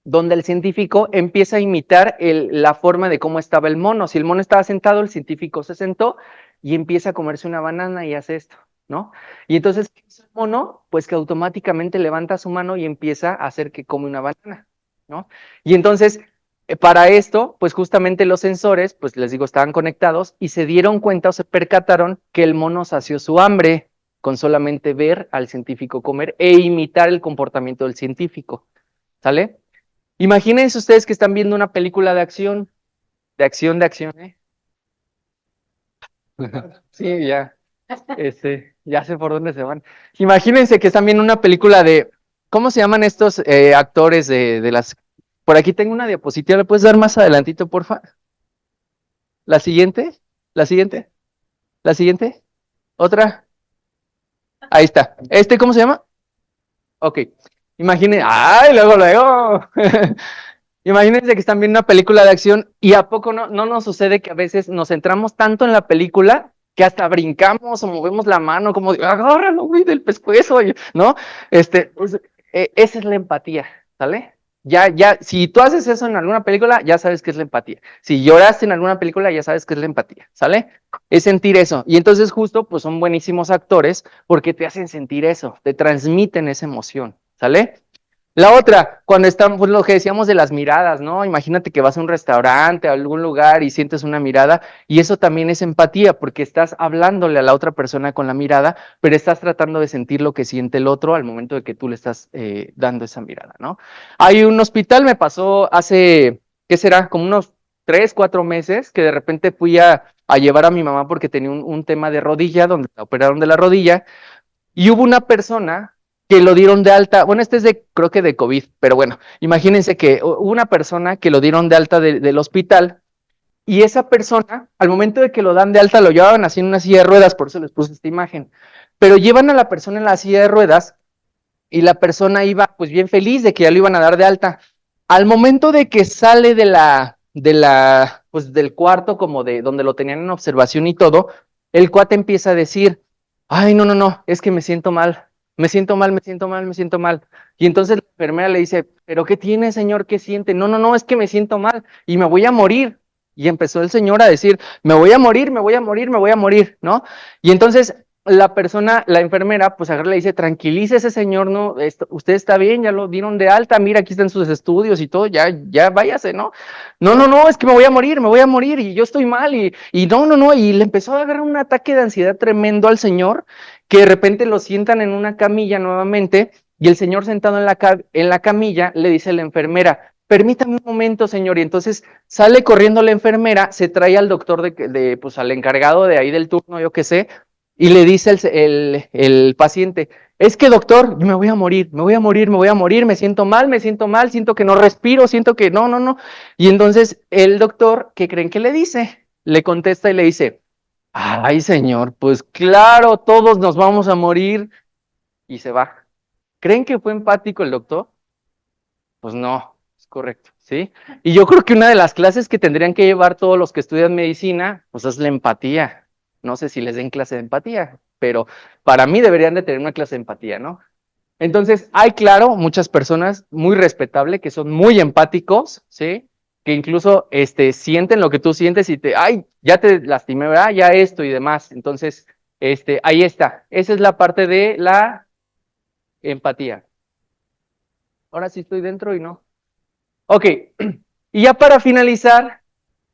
Speaker 3: donde el científico empieza a imitar la forma de cómo estaba el mono. Si el mono estaba sentado, el científico se sentó y empieza a comerse una banana y hace esto, ¿no? Y entonces, ¿qué hizo el mono? Pues que automáticamente levanta su mano y empieza a hacer que come una banana, ¿no? Y entonces, para esto, pues justamente los sensores, pues les digo, estaban conectados y se dieron cuenta o se percataron que el mono sació su hambre con solamente ver al científico comer e imitar el comportamiento del científico, ¿sale? Imagínense ustedes que están viendo una película de acción, ¿eh? Sí, ya. Ya sé por dónde se van. Imagínense que están viendo una película de, ¿cómo se llaman estos actores de las... Por aquí tengo una diapositiva, ¿le puedes dar más adelantito, porfa? ¿La siguiente? ¿La siguiente? ¿La siguiente? ¿Otra? Ahí está. ¿Cómo se llama? Ok. Imaginen, ¡ay, luego! Imagínense que están viendo una película de acción y ¿a poco no nos sucede que a veces nos centramos tanto en la película que hasta brincamos o movemos la mano como de, agárralo, güey, del pescuezo, ¿no? Pues, esa es la empatía, ¿sale? Ya, si tú haces eso en alguna película, ya sabes qué es la empatía. Si lloraste en alguna película, ya sabes qué es la empatía, ¿sale? Es sentir eso. Y entonces justo, pues son buenísimos actores porque te hacen sentir eso, te transmiten esa emoción, ¿sale? La otra, cuando estamos, pues lo que decíamos de las miradas, ¿no? Imagínate que vas a un restaurante, a algún lugar y sientes una mirada, y eso también es empatía, porque estás hablándole a la otra persona con la mirada, pero estás tratando de sentir lo que siente el otro al momento de que tú le estás dando esa mirada, ¿no? Hay un hospital, me pasó hace, ¿qué será? Como unos 3, 4 meses, que de repente fui a llevar a mi mamá porque tenía un tema de rodilla, donde la operaron de la rodilla, y hubo una persona que lo dieron de alta, bueno, creo que de COVID, pero bueno, imagínense que hubo una persona que lo dieron de alta del hospital y esa persona, al momento de que lo dan de alta, lo llevaban así en una silla de ruedas, por eso les puse esta imagen, pero llevan a la persona en la silla de ruedas y la persona iba pues bien feliz de que ya lo iban a dar de alta. Al momento de que sale pues del cuarto como de donde lo tenían en observación y todo, el cuate empieza a decir, ay, no, es que me siento mal. Me siento mal. Y entonces la enfermera le dice, ¿pero qué tiene, señor? ¿Qué siente? No, es que me siento mal y me voy a morir. Y empezó el señor a decir, me voy a morir, ¿no? Y entonces la enfermera, pues agarra y le dice, tranquilícese, señor, no, usted está bien, ya lo dieron de alta, mira, aquí están sus estudios y todo, ya váyase, ¿no? No, es que me voy a morir, y yo estoy mal, y no, y le empezó a agarrar un ataque de ansiedad tremendo al señor, que de repente lo sientan en una camilla nuevamente, y el señor sentado en la camilla le dice a la enfermera, permítame un momento, señor, y entonces sale corriendo la enfermera, se trae al doctor pues al encargado de ahí del turno, yo qué sé, y le dice el paciente, es que doctor, yo me voy a morir, me siento mal, siento que no respiro, siento que no. Y entonces el doctor, ¿qué creen que le dice? Le contesta y le dice, ay señor, pues claro, todos nos vamos a morir. Y se va. ¿Creen que fue empático el doctor? Pues no, es correcto, ¿sí? Y yo creo que una de las clases que tendrían que llevar todos los que estudian medicina, pues es la empatía. No sé si les den clase de empatía, pero para mí deberían de tener una clase de empatía, ¿no? Entonces, hay, claro, muchas personas muy respetables que son muy empáticos, ¿sí? Que incluso sienten lo que tú sientes y ay, ya te lastimé, ¿verdad? Ya esto y demás. Entonces, ahí está. Esa es la parte de la empatía. Ahora sí estoy dentro y no. Ok, y ya para finalizar,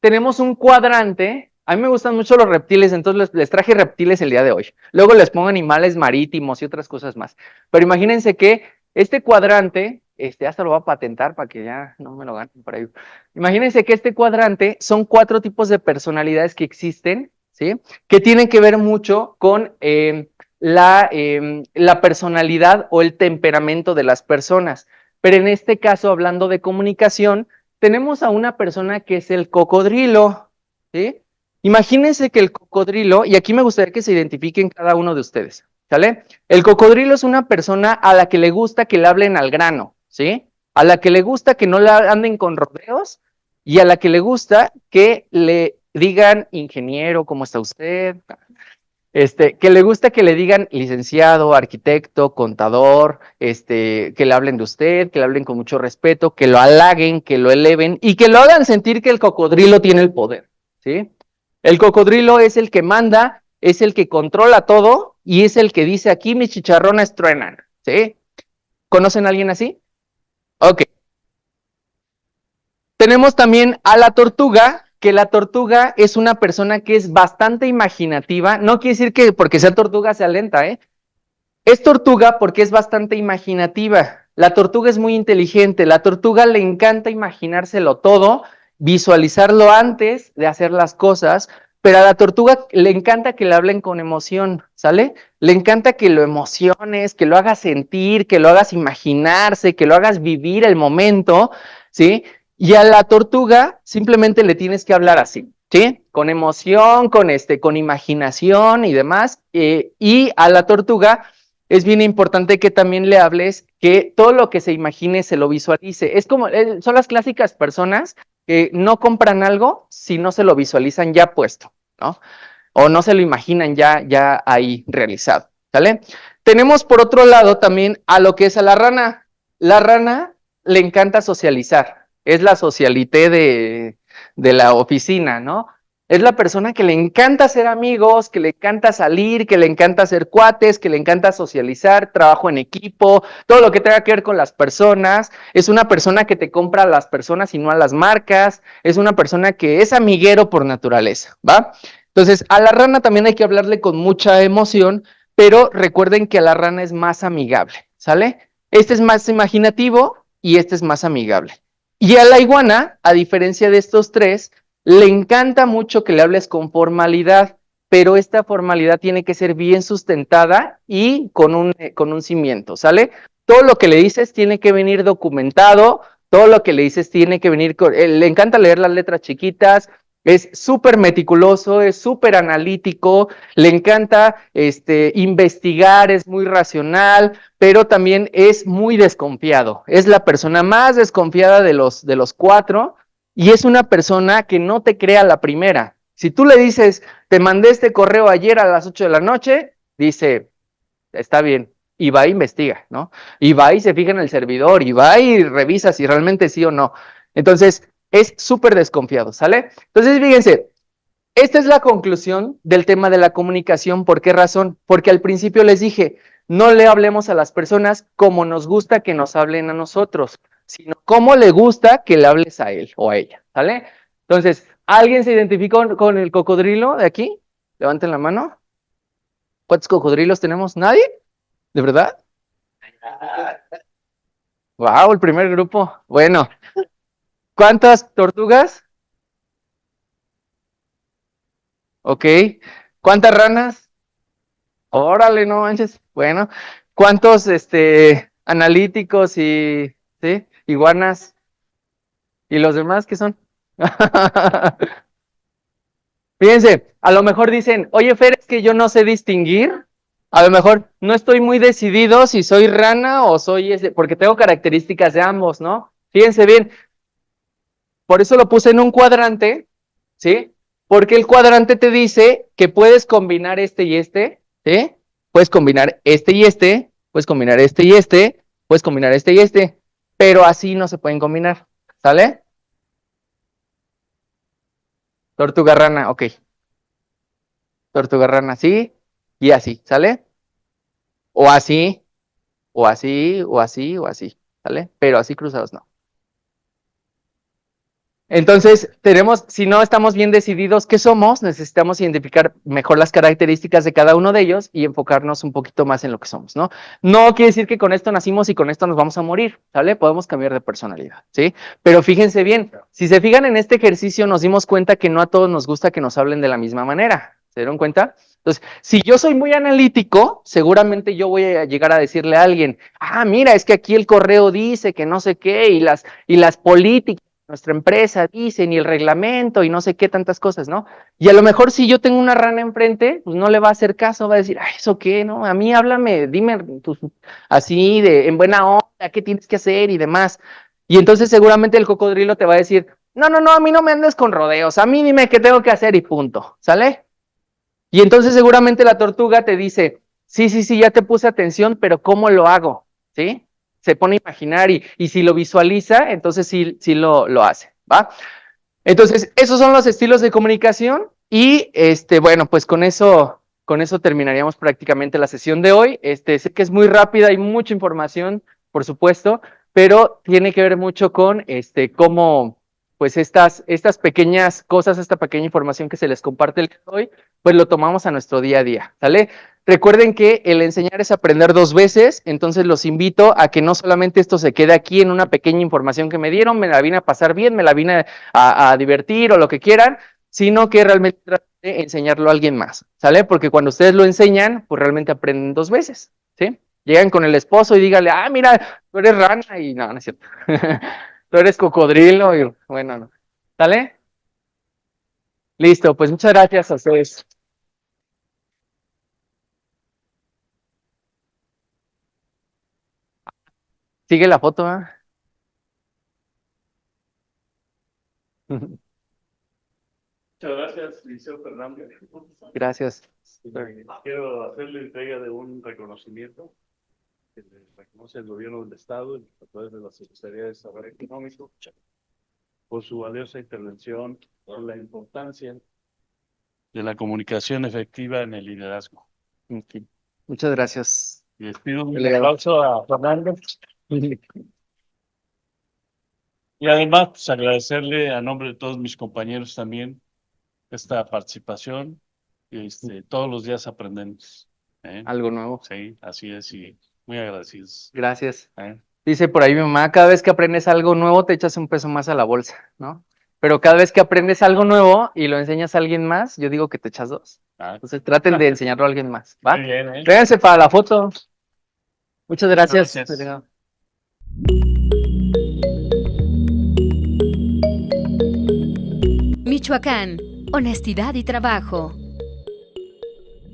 Speaker 3: tenemos un cuadrante. A mí me gustan mucho los reptiles, entonces les traje reptiles el día de hoy. Luego les pongo animales marítimos y otras cosas más. Pero imagínense que este cuadrante, hasta lo voy a patentar para que ya no me lo ganen por ahí. Imagínense que este cuadrante son 4 tipos de personalidades que existen, ¿sí? Que tienen que ver mucho con la personalidad o el temperamento de las personas. Pero en este caso, hablando de comunicación, tenemos a una persona que es el cocodrilo, ¿sí? Imagínense que el cocodrilo, y aquí me gustaría que se identifiquen cada uno de ustedes, ¿sale? El cocodrilo es una persona a la que le gusta que le hablen al grano, ¿sí? A la que le gusta que no le anden con rodeos y a la que le gusta que le digan, ingeniero, ¿cómo está usted? Que le gusta que le digan licenciado, arquitecto, contador, que le hablen de usted, que le hablen con mucho respeto, que lo halaguen, que lo eleven y que lo hagan sentir que el cocodrilo tiene el poder, ¿sí? El cocodrilo es el que manda, es el que controla todo y es el que dice aquí mis chicharrones truenan, ¿sí? ¿Conocen a alguien así? Ok. Tenemos también a la tortuga, que la tortuga es una persona que es bastante imaginativa. No quiere decir que porque sea tortuga sea lenta, ¿eh? Es tortuga porque es bastante imaginativa. La tortuga es muy inteligente. La tortuga le encanta imaginárselo todo, visualizarlo antes de hacer las cosas, pero a la tortuga le encanta que le hablen con emoción, ¿sale? Le encanta que lo emociones, que lo hagas sentir, que lo hagas imaginarse, que lo hagas vivir el momento, ¿sí? Y a la tortuga simplemente le tienes que hablar así, ¿sí? Con emoción, con imaginación y demás. Y a la tortuga es bien importante que también le hables que todo lo que se imagine se lo visualice. Es como, son las clásicas personas que no compran algo si no se lo visualizan ya puesto, ¿no? O no se lo imaginan ya ahí realizado, ¿sale? Tenemos por otro lado también a lo que es a la rana. La rana le encanta socializar, es la socialité de la oficina, ¿no? Es la persona que le encanta ser amigos, que le encanta salir, que le encanta hacer cuates, que le encanta socializar, trabajo en equipo, todo lo que tenga que ver con las personas. Es una persona que te compra a las personas y no a las marcas. Es una persona que es amiguero por naturaleza, ¿va? Entonces, a la rana también hay que hablarle con mucha emoción, pero recuerden que a la rana es más amigable, ¿sale? Este es más imaginativo y este es más amigable. Y a la iguana, a diferencia de estos tres, le encanta mucho que le hables con formalidad, pero esta formalidad tiene que ser bien sustentada y con un cimiento, ¿sale? Todo lo que le dices tiene que venir documentado, todo lo que le dices tiene que venir le encanta leer las letras chiquitas, es súper meticuloso, es súper analítico, le encanta investigar, es muy racional, pero también es muy desconfiado. Es la persona más desconfiada de los cuatro y es una persona que no te crea la primera. Si tú le dices, te mandé este correo ayer a las 8 de la noche, dice, está bien, y va e investiga, ¿no? Y va y se fija en el servidor, y va y revisa si realmente sí o no. Entonces, es súper desconfiado, ¿sale? Entonces, fíjense, esta es la conclusión del tema de la comunicación. ¿Por qué razón? Porque al principio les dije, no le hablemos a las personas como nos gusta que nos hablen a nosotros, sino como le gusta que le hables a él o a ella, ¿sale? Entonces, ¿alguien se identificó con el cocodrilo de aquí? Levanten la mano. ¿Cuántos cocodrilos tenemos? ¿Nadie? ¿De verdad? Wow, el primer grupo. Bueno, ¿cuántas tortugas? Ok. ¿Cuántas ranas? Órale, no manches. Bueno, ¿cuántos analíticos y sí, iguanas? ¿Y los demás qué son? Fíjense, a lo mejor dicen, oye, Fer, es que yo no sé distinguir. A lo mejor no estoy muy decidido si soy rana o soy porque tengo características de ambos, ¿no? Fíjense bien, por eso lo puse en un cuadrante, ¿sí? Porque el cuadrante te dice que puedes combinar este y este, ¿sí? Puedes combinar este y este, puedes combinar este y este, puedes combinar este y este, pero así no se pueden combinar, ¿sale? Tortuga rana, ok. Tortuga rana, sí, y así, ¿sale? O así, o así, o así, o así, ¿sale? Pero así cruzados no. Entonces, si no estamos bien decididos qué somos, necesitamos identificar mejor las características de cada uno de ellos y enfocarnos un poquito más en lo que somos, ¿no? No quiere decir que con esto nacimos y con esto nos vamos a morir, ¿sale? Podemos cambiar de personalidad, ¿sí? Pero fíjense bien, si se fijan en este ejercicio, nos dimos cuenta que no a todos nos gusta que nos hablen de la misma manera, ¿se dieron cuenta? Entonces, si yo soy muy analítico, seguramente yo voy a llegar a decirle a alguien, mira, es que aquí el correo dice que no sé qué, y las políticas, nuestra empresa dicen y el reglamento y no sé qué tantas cosas, ¿no? Y a lo mejor si yo tengo una rana enfrente, pues no le va a hacer caso, va a decir, ¿eso qué? ¿No? A mí háblame, dime así en buena onda, qué tienes que hacer y demás. Y entonces seguramente el cocodrilo te va a decir, no, a mí no me andes con rodeos, a mí dime qué tengo que hacer y punto, ¿sale? Y entonces seguramente la tortuga te dice, sí, ya te puse atención, pero ¿cómo lo hago? ¿Sí? Se pone a imaginar y si lo visualiza, entonces sí lo hace, ¿va? Entonces, esos son los estilos de comunicación y, bueno, pues con eso terminaríamos prácticamente la sesión de hoy. Sé que es muy rápida, hay mucha información, por supuesto, pero tiene que ver mucho con, cómo, pues estas pequeñas cosas, esta pequeña información que se les comparte el día de hoy, pues lo tomamos a nuestro día a día, ¿sale? Recuerden que el enseñar es aprender 2 veces, entonces los invito a que no solamente esto se quede aquí en una pequeña información que me dieron, me la vine a pasar bien, me la vine a divertir o lo que quieran, sino que realmente traten de enseñarlo a alguien más, ¿sale? Porque cuando ustedes lo enseñan, pues realmente aprenden 2 veces, ¿sí? Llegan con el esposo y díganle, ah, mira, tú eres rana, y no, no es cierto. Tú eres cocodrilo, y bueno, no. ¿Sale? Listo, pues muchas gracias a ustedes. Sigue la foto, ¿eh?
Speaker 4: Muchas gracias, Liceo Fernández.
Speaker 3: Gracias.
Speaker 4: Quiero hacerle entrega de un reconocimiento que le reconoce el gobierno del Estado a través de la Secretaría de Desarrollo Económico por su valiosa intervención, por la importancia de la comunicación efectiva en el liderazgo.
Speaker 3: Okay. Muchas gracias.
Speaker 4: Y les pido un aplauso a Fernando. Y además, pues, agradecerle a nombre de todos mis compañeros también esta participación. Todos los días aprendemos.
Speaker 3: Algo nuevo.
Speaker 4: Sí, así es, y muy agradecidos.
Speaker 3: Gracias. Dice por ahí mi mamá, cada vez que aprendes algo nuevo te echas un peso más a la bolsa, ¿no? Pero cada vez que aprendes algo nuevo y lo enseñas a alguien más, yo digo que te echas 2. Entonces traten de enseñarlo a alguien más, ¿va?
Speaker 4: Muy bien, ¿eh?
Speaker 3: Véanse para la foto. Muchas gracias.
Speaker 4: Gracias.
Speaker 6: Michoacán, honestidad y trabajo.